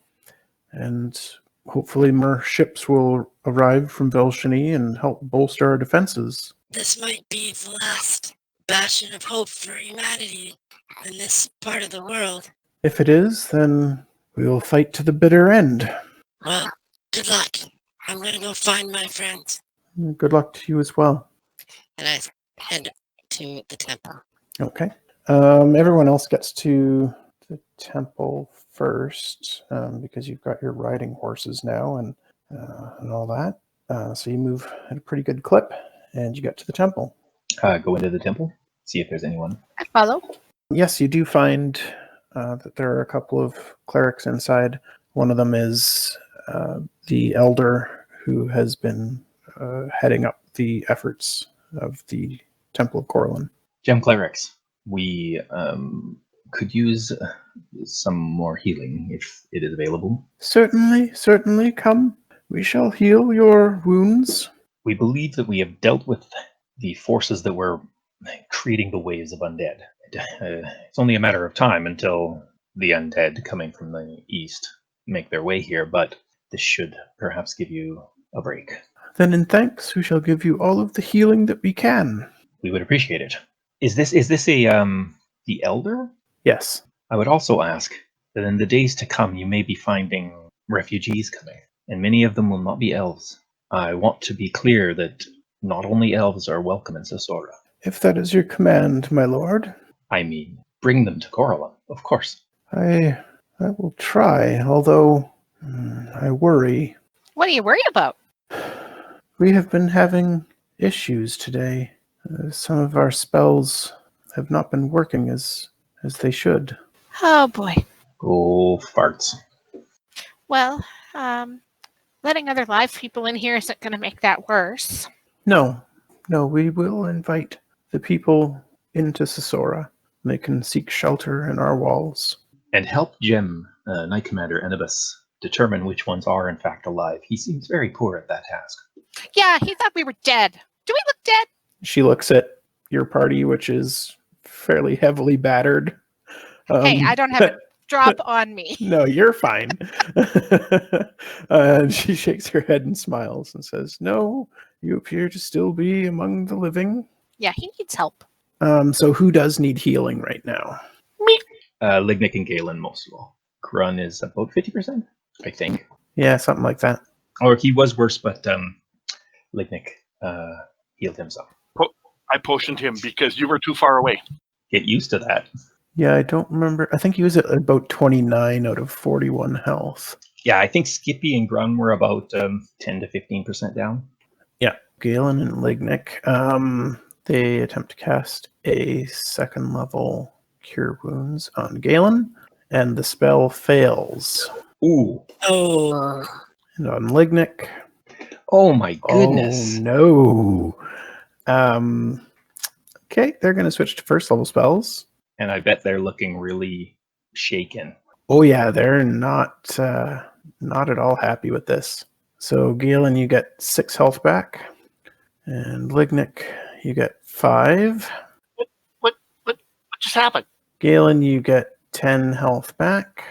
and hopefully more ships will arrive from Belshani and help bolster our defenses. this might be the last bastion of hope for humanity in this part of the world. If it is, then we will fight to the bitter end. Well, good luck. I'm gonna go find my friends. Good luck to you as well. And I head to the temple. Okay. Everyone else gets to the temple first because you've got your riding horses now and all that. So you move at a pretty good clip, and you get to the temple. Go into the temple, see if there's anyone. I follow. Yes, you do find that there are a couple of clerics inside. One of them is the elder who has been heading up the efforts of the Temple of Corlin. Gem clerics, we could use some more healing if it is available. Certainly, come. We shall heal your wounds. We believe that we have dealt with the forces that were creating the waves of undead. It's only a matter of time until the undead coming from the east make their way here, but this should perhaps give you a break. Then in thanks, we shall give you all of the healing that we can. We would appreciate it. Is this a the elder? Yes. I would also ask that in the days to come you may be finding refugees coming, and many of them will not be elves. I want to be clear that not only elves are welcome in Sessora. If that is your command, my lord. I mean, bring them to Corlin, of course. I will try, although I worry. What do you worry about? We have been having issues today. Some of our spells have not been working as they should. Oh boy. Oh, farts. Well, letting other live people in here isn't going to make that worse. No, we will invite the people into Sessora. They can seek shelter in our walls. And help Gem, Knight Commander Enibus, determine which ones are in fact alive. He seems very poor at that task. Yeah, he thought we were dead. Do we look dead? She looks at your party, which is fairly heavily battered. Hey, I don't have a drop on me. No, you're fine. And she shakes her head and smiles and says, "No, you appear to still be among the living." Yeah, he needs help. So who does need healing right now? Me. Lignyck and Gaelen most of all. Grun is about 50%, I think. Yeah, something like that. Or he was worse, but Lignyck healed himself. I potioned him because you were too far away. Get used to that. Yeah, I don't remember. I think he was at about 29 out of 41 health. Yeah, I think Skippy and Grun were about 10 to 15% down. Yeah, Gaelen and Lignyck. They attempt to cast a second level Cure Wounds on Gaelen, and the spell fails. Ooh. Oh. And on Lignyck. Oh my goodness. Oh no. Okay, they're going to switch to first level spells. And I bet they're looking really shaken. Oh yeah, they're not at all happy with this. So Gaelen, you get 6 health back, and Lignyck, you get 5. What just happened? Gaelen, you get 10 health back,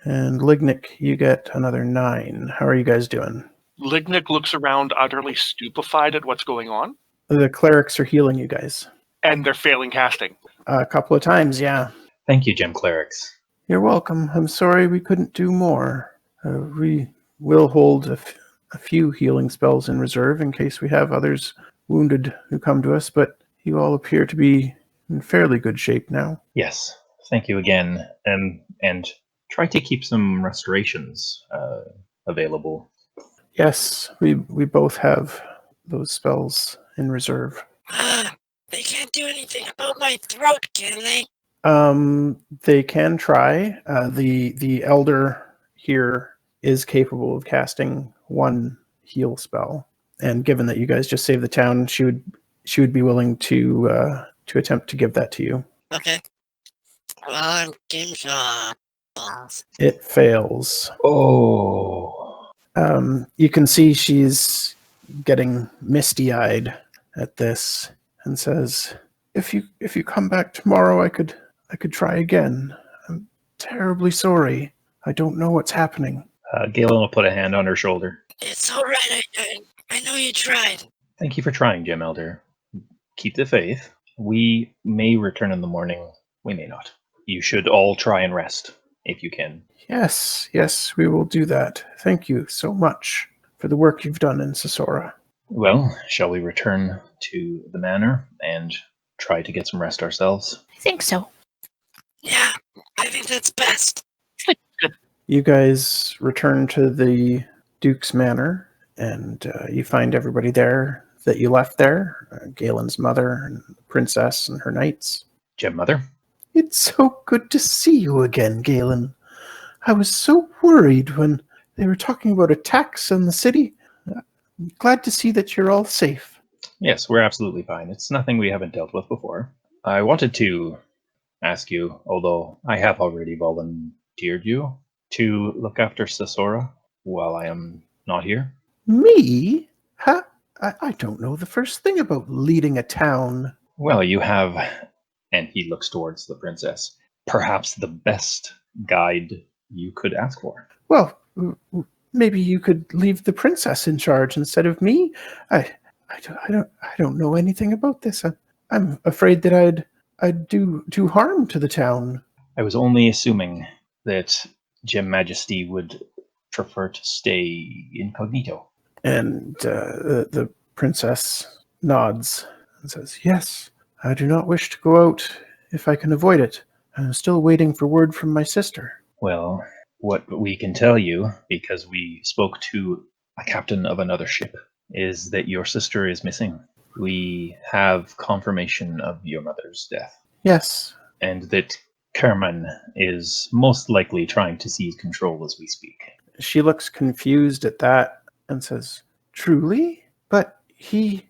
and Lignyck, you get another 9. How are you guys doing? Lignyck looks around utterly stupefied at what's going on, The clerics are healing you guys. and they're failing casting. A couple of times, yeah. Thank you, Gem Clerics. You're welcome. I'm sorry we couldn't do more. We will hold a few healing spells in reserve in case we have others wounded who come to us, but you all appear to be in fairly good shape now. Yes, thank you again. And try to keep some restorations available. Yes, we both have those spells in reserve. They can't do anything about my throat, can they? They can try. The elder here is capable of casting 1 heal spell, and given that you guys just saved the town, she would be willing to attempt to give that to you. Okay. Well, I'm game balls. It fails. Oh. You can see she's getting misty-eyed at this and says, "If you come back tomorrow, I could try again. I'm terribly sorry. I don't know what's happening." Gaelen will put a hand on her shoulder. It's all right. I know you tried. Thank you for trying, Gem Elder. keep the faith. We may return in the morning. We may not. You should all try and rest if you can. Yes, we will do that. Thank you so much for the work you've done in Sessora. Well, shall we return to the manor and try to get some rest ourselves? I think so. Yeah, I think that's best. You guys return to the Duke's Manor, and you find everybody there that you left there. Galen's mother, and the princess, and her knights. Gem Mother? It's so good to see you again, Gaelen. I was so worried when they were talking about attacks on the city. I'm glad to see that you're all safe. Yes, we're absolutely fine. It's nothing we haven't dealt with before. I wanted to ask you, although I have already volunteered you, to look after Sessora while I am not here. Me? Huh? I don't know the first thing about leading a town. Well, you have, and he looks towards the princess, perhaps the best guide you could ask for. Well, maybe you could leave the princess in charge instead of me. I don't know anything about this. I'm afraid that I'd do harm to the town. I was only assuming that Gem Majesty would prefer to stay incognito. And the princess nods and says, "Yes, I do not wish to go out if I can avoid it. I'm still waiting for word from my sister." Well, what we can tell you, because we spoke to a captain of another ship, is that your sister is missing. We have confirmation of your mother's death, Yes. and that Kerman is most likely trying to seize control as we speak. She looks confused at that and says, "Truly? But he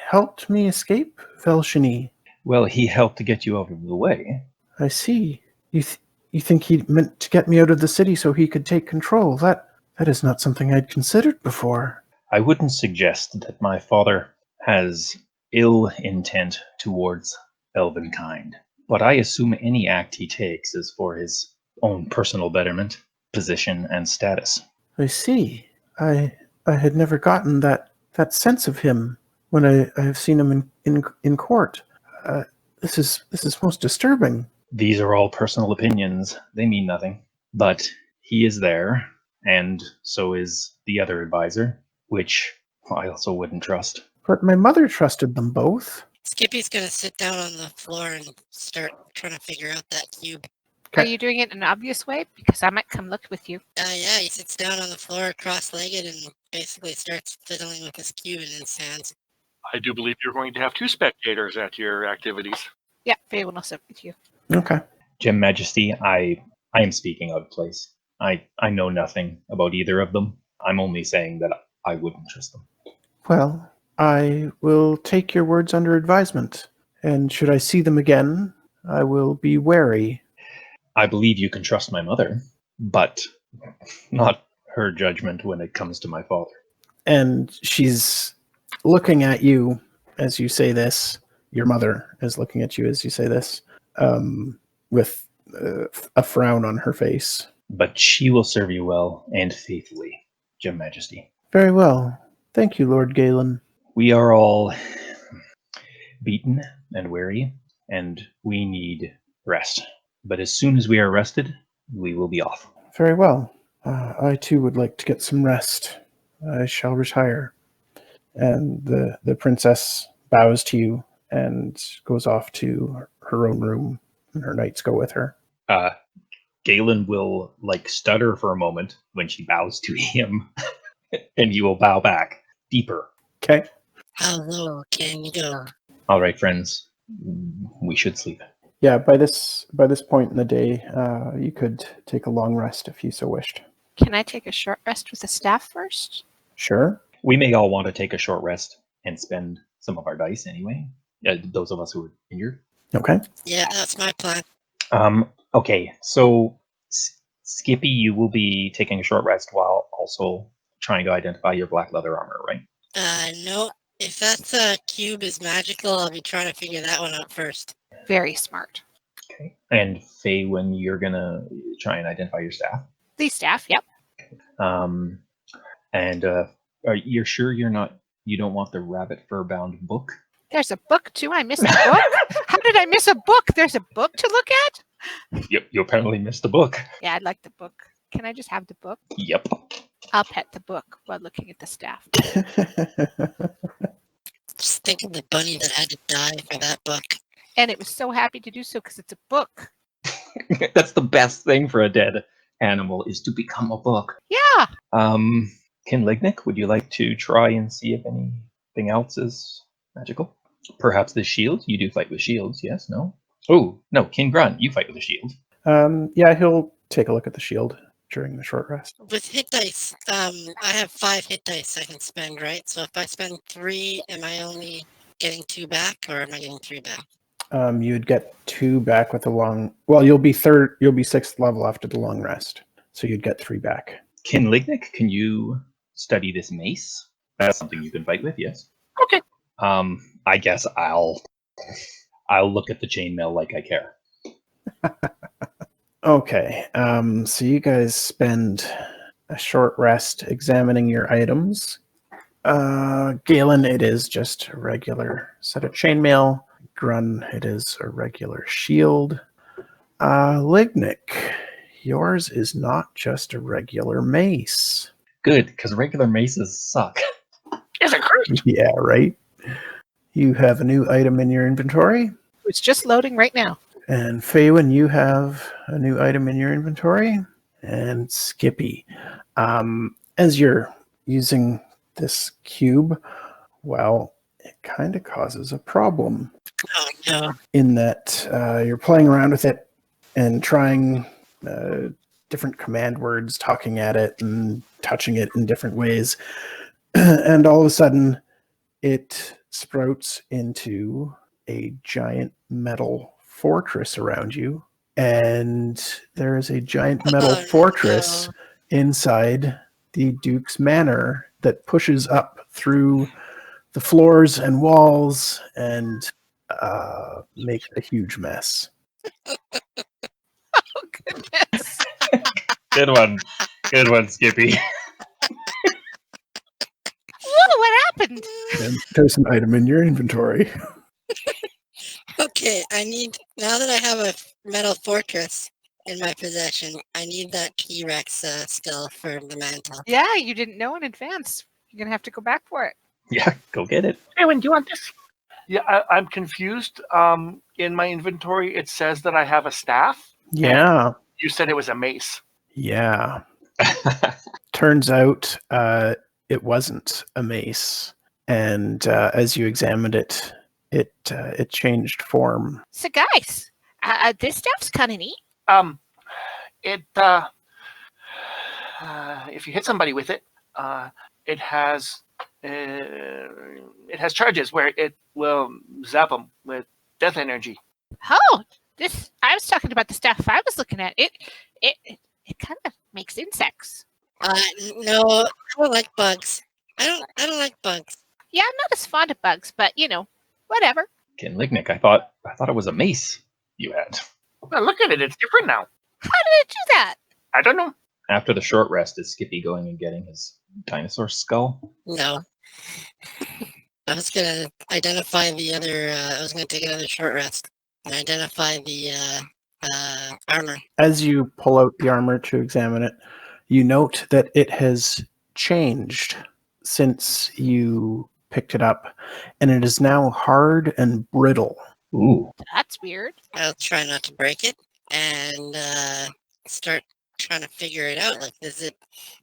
helped me escape, Velshini." Well, he helped to get you out of the way. "I see. You think he meant to get me out of the city so he could take control? That is not something I'd considered before." I wouldn't suggest that my father has ill intent towards elvenkind, but I assume any act he takes is for his own personal betterment, position, and status. "I see. I had never gotten that sense of him when I have seen him in court. This is most disturbing." These are all personal opinions. They mean nothing. But he is there, and so is the other advisor, which I also wouldn't trust. "But my mother trusted them both." Skippy's gonna sit down on the floor and start trying to figure out that cube. Are Okay. you doing it in an obvious way? Because I might come look with you. Yeah, he sits down on the floor cross-legged and basically starts fiddling with his cube in his hands. I do believe you're going to have 2 spectators at your activities. Yeah, Faewyn will sit with you. Okay. Gem Majesty, I am speaking out of place. I know nothing about either of them. I'm only saying that I wouldn't trust them. Well, I will take your words under advisement, and should I see them again, I will be wary. I believe you can trust my mother, but not her judgment when it comes to my father. And she's looking at you as you say this. Your mother is looking at you as you say this, with a frown on her face. But she will serve you well and faithfully, Gem Majesty. "Very well. Thank you, Lord Gaelen." We are all beaten and weary, and we need rest. But as soon as we are rested, we will be off. "Very well. I too would like to get some rest. I shall retire." And the princess bows to you and goes off to her own room, and her knights go with her. Gaelen will stutter for a moment when she bows to him, and he will bow back deeper. Okay. How low can you go? All right, friends, we should sleep. Yeah, by this point in the day, you could take a long rest if you so wished. Can I take a short rest with the staff first? Sure. We may all want to take a short rest and spend some of our dice anyway. Those of us who are injured. Okay. Yeah, that's my plan. Okay, so Skippy, you will be taking a short rest while also trying to identify your black leather armor, right? No. If that cube is magical, I'll be trying to figure that one out first. Very smart. Okay. And Faewyn, you're gonna try and identify your staff. The staff, yep. And are you sure you don't want the rabbit fur bound book? There's a book too. I missed a book. How did I miss a book? There's a book to look at. You apparently missed the book. Yeah, I'd like the book. Can I just have the book? Yep. I'll pet the book while looking at the staff. Just think of the bunny that had to die for that book. And it was so happy to do so because it's a book. That's the best thing for a dead animal is to become a book. Yeah. Kin Lignyck, would you like to try and see if anything else is magical? Perhaps the shield? You do fight with shields, yes? No? Oh, no, Kin Grun, you fight with a shield. Yeah, he'll take a look at the shield during the short rest. With hit dice, I have 5 hit dice I can spend, right? So if I spend 3, am I only getting 2 back, or am I getting 3 back? You'd get 2 back with the long. Well, you'll be 6th level after the long rest, so you'd get 3 back. Kin Lignyck, can you study this mace? That's something you can fight with, yes? Okay. I guess I'll look at the chainmail like I care. Okay, so you guys spend a short rest examining your items. Gaelen, it is just a regular set of chainmail. Grun, it is a regular shield. Lignyck, yours is not just a regular mace. Good, because regular maces suck. It's a curse. Yeah, right? You have a new item in your inventory. It's just loading right now. And Faewyn, you have a new item in your inventory. And Skippy, as you're using this cube, well, it kind of causes a problem. Oh, no. In that you're playing around with it and trying different command words, talking at it and touching it in different ways. And all of a sudden, it sprouts into a giant metal fortress around you. And there is a giant metal fortress inside the Duke's Manor that pushes up through the floors and walls and makes a huge mess. Oh, goodness. Good one. Good one, Skippy. Whoa, what happened? And there's an item in your inventory. Okay, now that I have a metal fortress in my possession, I need that T-Rex skill for the mantle. Yeah, you didn't know in advance. You're going to have to go back for it. Yeah, go get it. Faewyn, do you want this? Yeah, I'm confused. In my inventory, it says that I have a staff. Yeah. You said it was a mace. Yeah. Turns out it wasn't a mace. And as you examined it, it changed form. So, guys, this stuff's kind of neat. If you hit somebody with it, it has charges where it will zap them with death energy. Oh, I was talking about the stuff I was looking at. It kind of makes insects. No, I don't like bugs. I don't like bugs. Yeah, I'm not as fond of bugs, but whatever. Kin Lignyck, I thought it was a mace you had. Well, look at it; it's different now. How did it do that? I don't know. After the short rest, is Skippy going and getting his dinosaur skull? No. I was gonna identify the other. I was gonna take another short rest and identify the armor. As you pull out the armor to examine it, you note that it has changed since you picked it up, and it is now hard and brittle. Ooh. That's weird. I'll try not to break it and start trying to figure it out. Like, is it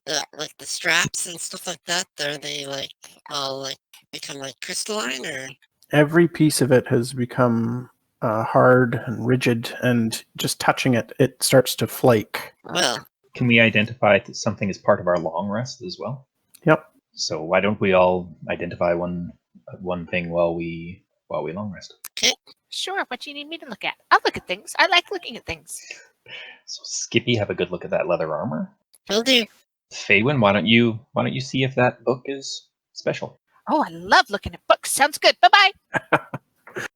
like the straps and stuff like that? Are they like all like become like crystalline, or? Every piece of it has become hard and rigid, and just touching it, it starts to flake. Well, Can we identify that something as part of our long rest as well? Yep. So why don't we all identify one thing while we long rest? Sure, what do you need me to look at? I'll look at things. I like looking at things. So Skippy, have a good look at that leather armor. will do. Faewyn, why don't you see if that book is special? Oh, I love looking at books. Sounds good. Bye-bye.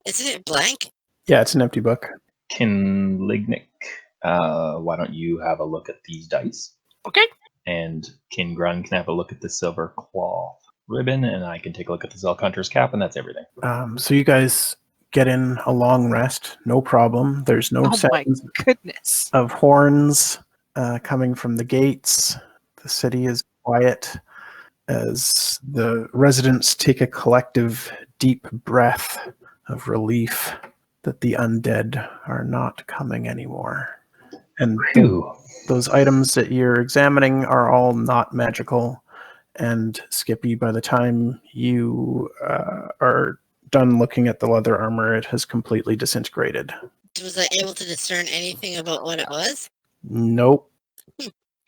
Isn't it blank? Yeah, it's an empty book. Kin Lignyck, why don't you have a look at these dice? Okay. And Kin Grun can have a look at the silver cloth. ribbon, and I can take a look at the Zelk Hunter's cap, and that's everything. So you guys get in a long rest, no problem. There's no Oh my sounds goodness. of horns coming from the gates. The city is quiet as the residents take a collective deep breath of relief that the undead are not coming anymore. And Phew. those items that you're examining are all not magical. And Skippy, by the time you are done looking at the leather armor, it has completely disintegrated. Was I able to discern anything about what it was? Nope.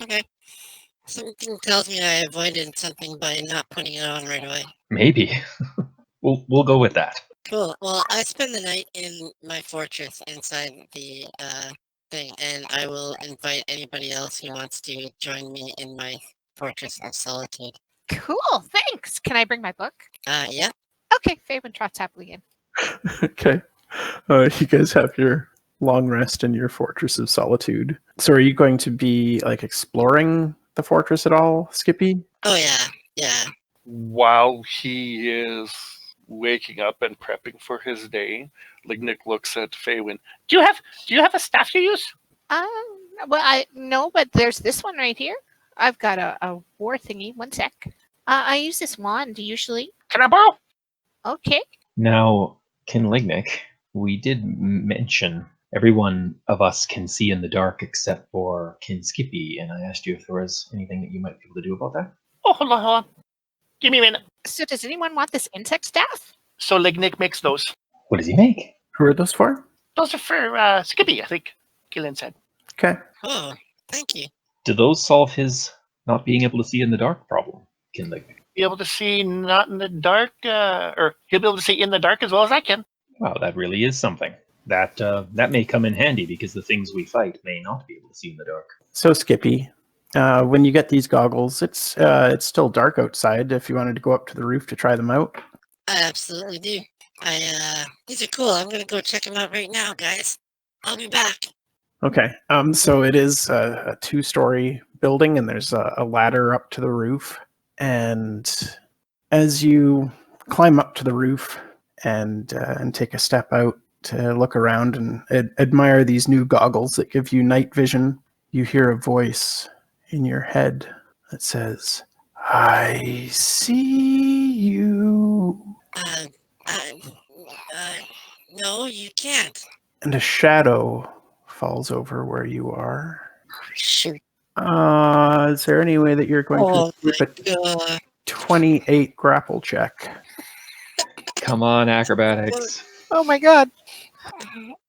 Okay. Something tells me I avoided something by not putting it on right away. Maybe. We'll go with that. Cool. Well, I spend the night in my fortress inside the thing, and I will invite anybody else who wants to join me in my Fortress of Solitude. Cool, thanks. Can I bring my book? Yeah. Okay, Faewyn trots happily in. Okay. You guys have your long rest in your Fortress of Solitude. So are you going to be like exploring the fortress at all, Skippy? Oh, yeah. Yeah. While he is waking up and prepping for his day, Lignyck looks at Faewyn. Do you have a staff you use? Well, no, but there's this one right here. I've got a war thingy. One sec. I use this wand usually. Can I borrow? Okay. Now, Kin Lignyck, we did mention everyone of us can see in the dark except for Kin Skippy, and I asked you if there was anything that you might be able to do about that. Oh, hold on. Give me a minute. So does anyone want this insect staff? So Lignyck makes those. What does he make? Who are those for? Those are for Skippy, I think. Gaelen said. Okay. Oh, thank you. Do those solve his not being able to see in the dark problem, Kin Lignyck? Be able to see not in the dark, or he'll be able to see in the dark as well as I can. Wow, that really is something. That may come in handy because the things we fight may not be able to see in the dark. So Skippy, when you get these goggles, it's still dark outside. If you wanted to go up to the roof to try them out. I absolutely do. These are cool. I'm gonna go check them out right now, guys. I'll be back. Okay. So it is a 2-story building, and there's a ladder up to the roof. And as you climb up to the roof and take a step out to look around and admire these new goggles that give you night vision, you hear a voice in your head that says, "I see you." No, you can't. And a shadow falls over where you are. Shoot. Is there any way that you're going Oh to keep my a god. 28 grapple check? Come on, acrobatics. Oh my god.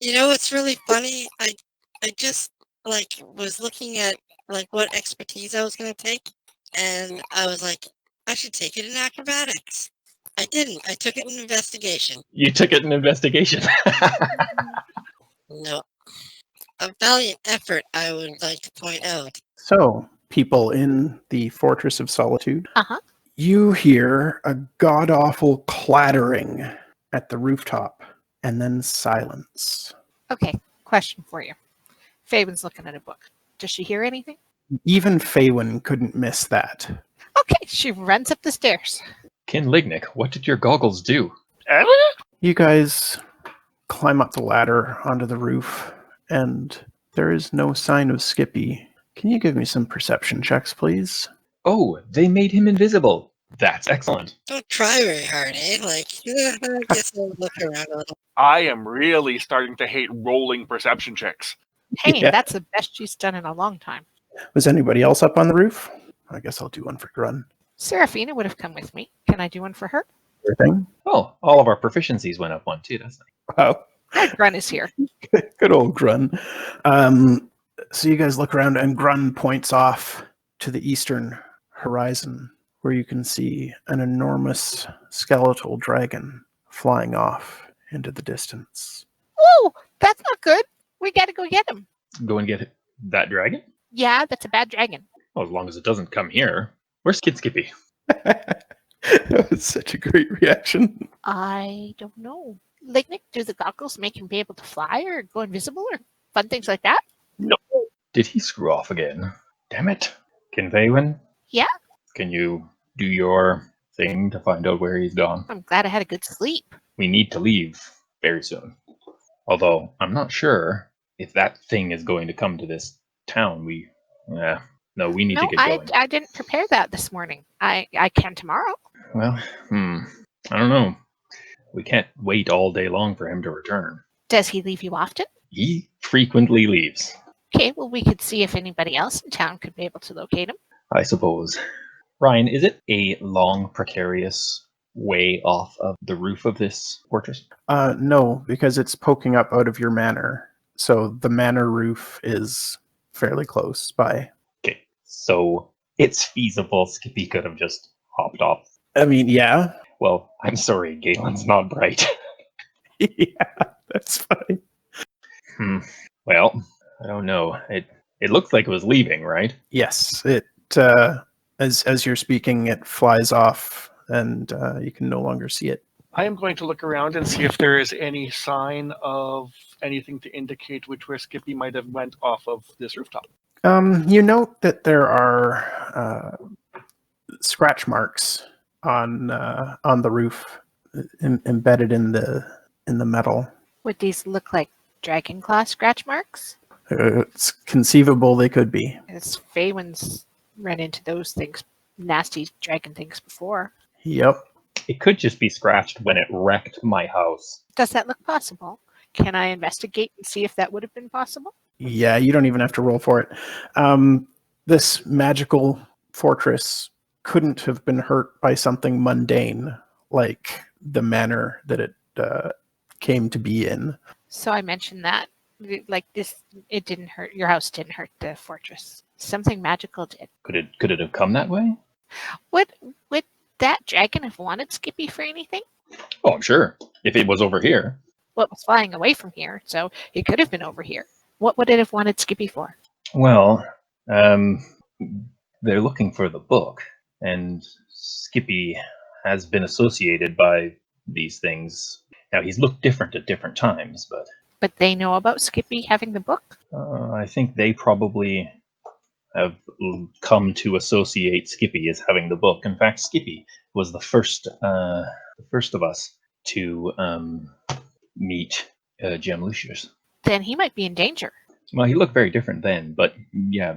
You know what's really funny? I just was looking at what expertise I was gonna take, and I was like, I should take it in acrobatics. I didn't. I took it in investigation. You took it in investigation. No. A valiant effort, I would like to point out. So, people in the Fortress of Solitude, Uh-huh. you hear a god-awful clattering at the rooftop, and then silence. Okay, question for you. Faewyn's looking at a book. Does she hear anything? Even Faewyn couldn't miss that. Okay, she runs up the stairs. Kin Lignyck, what did your goggles do? You guys climb up the ladder onto the roof, and there is no sign of Skippy. Can you give me some perception checks, please? Oh, they made him invisible. That's excellent. Don't try very hard, eh? I guess I'll look around a little. I am really starting to hate rolling perception checks. Hey, Yeah. that's the best she's done in a long time. Was anybody else up on the roof? I guess I'll do one for Grun. Seraphina would have come with me. Can I do one for her? Everything. Oh, all of our proficiencies went up one too. That's nice. Wow. Grun is here. Good old Grun. So you guys look around, and Grun points off to the eastern horizon, where you can see an enormous skeletal dragon flying off into the distance. Whoa, that's not good. We gotta go get him. Go and get that dragon? Yeah, that's a bad dragon. Well, as long as it doesn't come here. Where's Kid Skippy? That was such a great reaction. I don't know. Lignyck, do the goggles make him be able to fly or go invisible or fun things like that? Did he screw off again? Damn it. Kin Faewyn? Yeah? Can you do your thing to find out where he's gone. I'm glad I had a good sleep. We need to leave very soon. Although, I'm not sure if that thing is going to come to this town. No, we need to No, get going. I didn't prepare that this morning. I can tomorrow. Well, I don't know. We can't wait all day long for him to return. Does he leave you often? He frequently leaves, Okay, well, we could see if anybody else in town could be able to locate him. I suppose. Ryan, is it a long, precarious way off of the roof of this fortress? No, because it's poking up out of your manor. So the manor roof is fairly close by. Okay, so it's feasible Skippy could have just hopped off. I mean, yeah. Well, I'm sorry, Galen's not bright. Yeah, that's fine. Well, I don't know. It looks like it was leaving, right? Yes, it as you're speaking, it flies off, and you can no longer see it. I am going to look around and see if there is any sign of anything to indicate which way Skippy might have went off of this rooftop. You note that there are scratch marks on the roof, embedded in the metal. Would these look like dragon claw scratch marks? It's conceivable they could be. As Faewyn's run into those things, nasty dragon things before. Yep. It could just be scratched when it wrecked my house. Does that look possible? Can I investigate and see if that would have been possible? Yeah, you don't even have to roll for it. This magical fortress couldn't have been hurt by something mundane like the manor that it came to be in. So I mentioned that, like this, it didn't hurt. Your house didn't hurt the fortress. Something magical did. Could it have come that way? Would that dragon have wanted Skippy for anything? Oh, I'm sure. If it was over here. Well, it was flying away from here, so it could have been over here. What would it have wanted Skippy for? Well, they're looking for the book, and Skippy has been associated by these things. Now, he's looked different at different times, but... But they know about Skippy having the book? I think they probably have come to associate Skippy as having the book. In fact, Skippy was the first of us to meet Gem Lucius. Then he might be in danger. Well, he looked very different then, but yeah,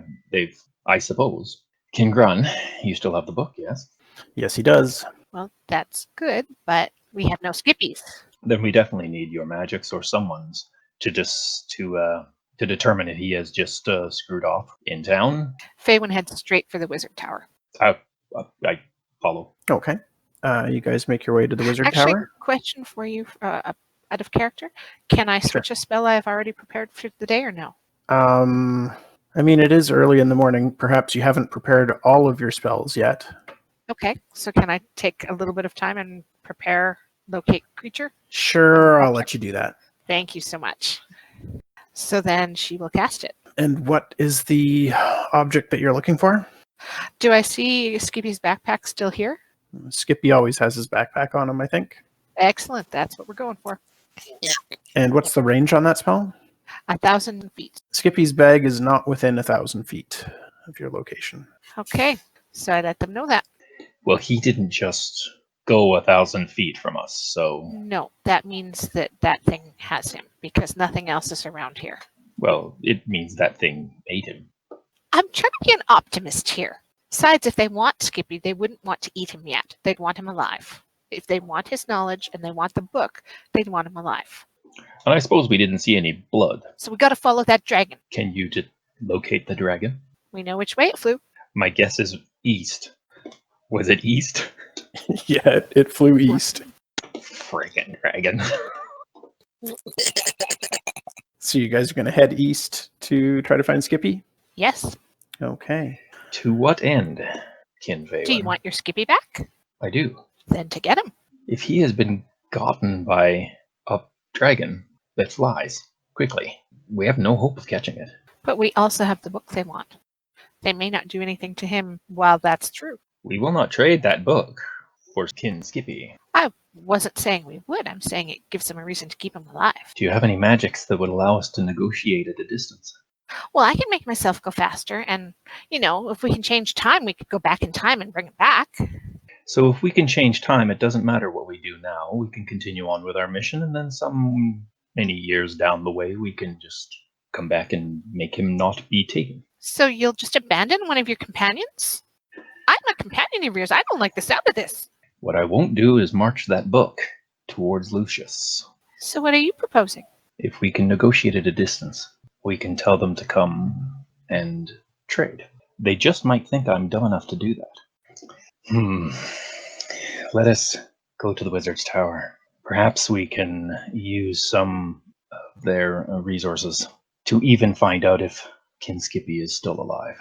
I suppose. King Grun, you still have the book, yes? Yes, he does. Well, that's good, but we have no Skippies. Then we definitely need your magics or someone's to determine if he has just screwed off in town. Faewyn heads straight for the wizard tower. I follow. Okay. You guys make your way to the wizard Actually, tower. question for you out of character. Can I switch a spell I have already prepared for the day or no? I mean, it is early in the morning. Perhaps you haven't prepared all of your spells yet. Okay, so can I take a little bit of time and prepare locate creature? Sure, I'll let you do that. Thank you so much. So then she will cast it. And what is the object that you're looking for? Do I see Skippy's backpack still here? Skippy always has his backpack on him, I think. Excellent, that's what we're going for. And what's the range on that spell? 1,000 feet. Skippy's bag is not within 1,000 feet of your location. Okay, so I let them know that. Well, he didn't just go 1,000 feet from us, so... No, that means that thing has him, because nothing else is around here. Well, it means that thing ate him. I'm trying to be an optimist here. Besides, if they want Skippy, they wouldn't want to eat him yet. They'd want him alive. If they want his knowledge and they want the book, they'd want him alive. And I suppose we didn't see any blood. So we got to follow that dragon. Can you locate the dragon? We know which way it flew. My guess is east. Was it east? Yeah, it flew east. Friggin' dragon. So you guys are going to head east to try to find Skippy? Yes. Okay. To what end, Kin Faewyn? Do you want your Skippy back? I do. Then to get him. If he has been gotten by a dragon that flies quickly, we have no hope of catching it. But we also have the book they want. They may not do anything to him while that's true. We will not trade that book for Kin Skippy. I wasn't saying we would. I'm saying it gives them a reason to keep him alive. Do you have any magics that would allow us to negotiate at a distance? Well, I can make myself go faster, and, if we can change time, we could go back in time and bring it back. So if we can change time, it doesn't matter what we do now. We can continue on with our mission, and then some many years down the way, we can just come back and make him not be taken. So you'll just abandon one of your companions? I'm a companion of yours. I don't like the sound of this. What I won't do is march that book towards Lucius. So what are you proposing? If we can negotiate at a distance, we can tell them to come and trade. They just might think I'm dumb enough to do that. Let us go to the Wizard's Tower. Perhaps we can use some of their resources to even find out if Kin Skippy is still alive.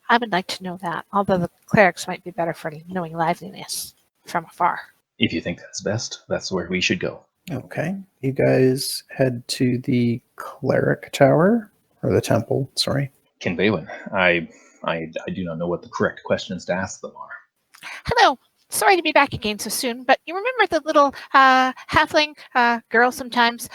I would like to know that, although the clerics might be better for knowing liveliness from afar. If you think that's best, that's where we should go. Okay. You guys head to the cleric tower, or the temple, sorry. Kin Faewyn, I do not know what the correct questions to ask them are. Hello. Sorry to be back again so soon, but you remember the little halfling girl sometimes?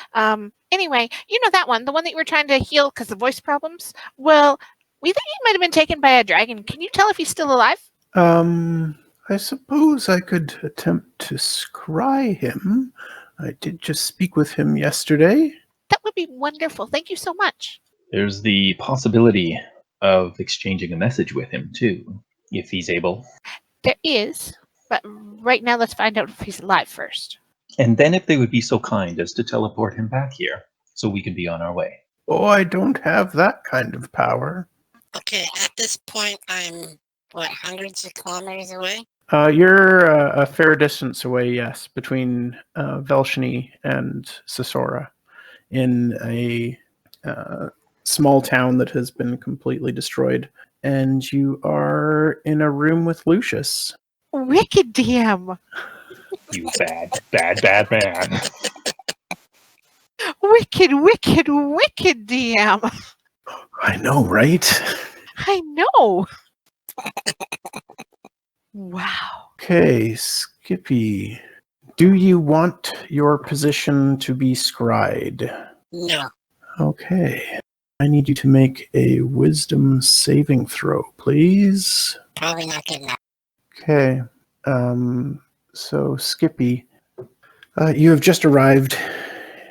Anyway, you know that one, the one that you were trying to heal because of voice problems? Well, we think he might have been taken by a dragon. Can you tell if he's still alive? I suppose I could attempt to scry him. I did just speak with him yesterday. That would be wonderful. Thank you so much. There's the possibility of exchanging a message with him, too, if he's able. There is, but right now let's find out if he's alive first. And then if they would be so kind as to teleport him back here, so we can be on our way. Oh, I don't have that kind of power. Okay, at this point, I'm, hundreds of kilometers away? You're a fair distance away, yes, between Velshini and Sessora, in a small town that has been completely destroyed. And you are in a room with Lucius. Wicked DM! You bad man. Wicked DM! I know, right? I know! Wow. Okay, Skippy. Do you want your position to be scried? No. Okay. I need you to make a wisdom saving throw, please. Probably not good enough. Okay. So, Skippy, you have just arrived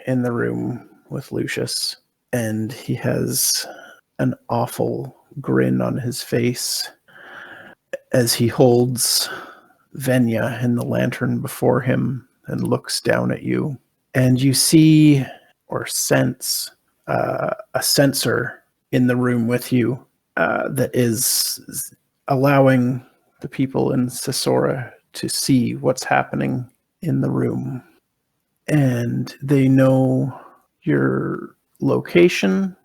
in the room with Lucius, and he has an awful grin on his face as he holds Venya in the lantern before him and looks down at you. And you see or sense a sensor in the room with you that is allowing the people in Sessora to see what's happening in the room. And they know your location,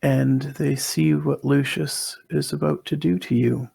and they see what Lucius is about to do to you.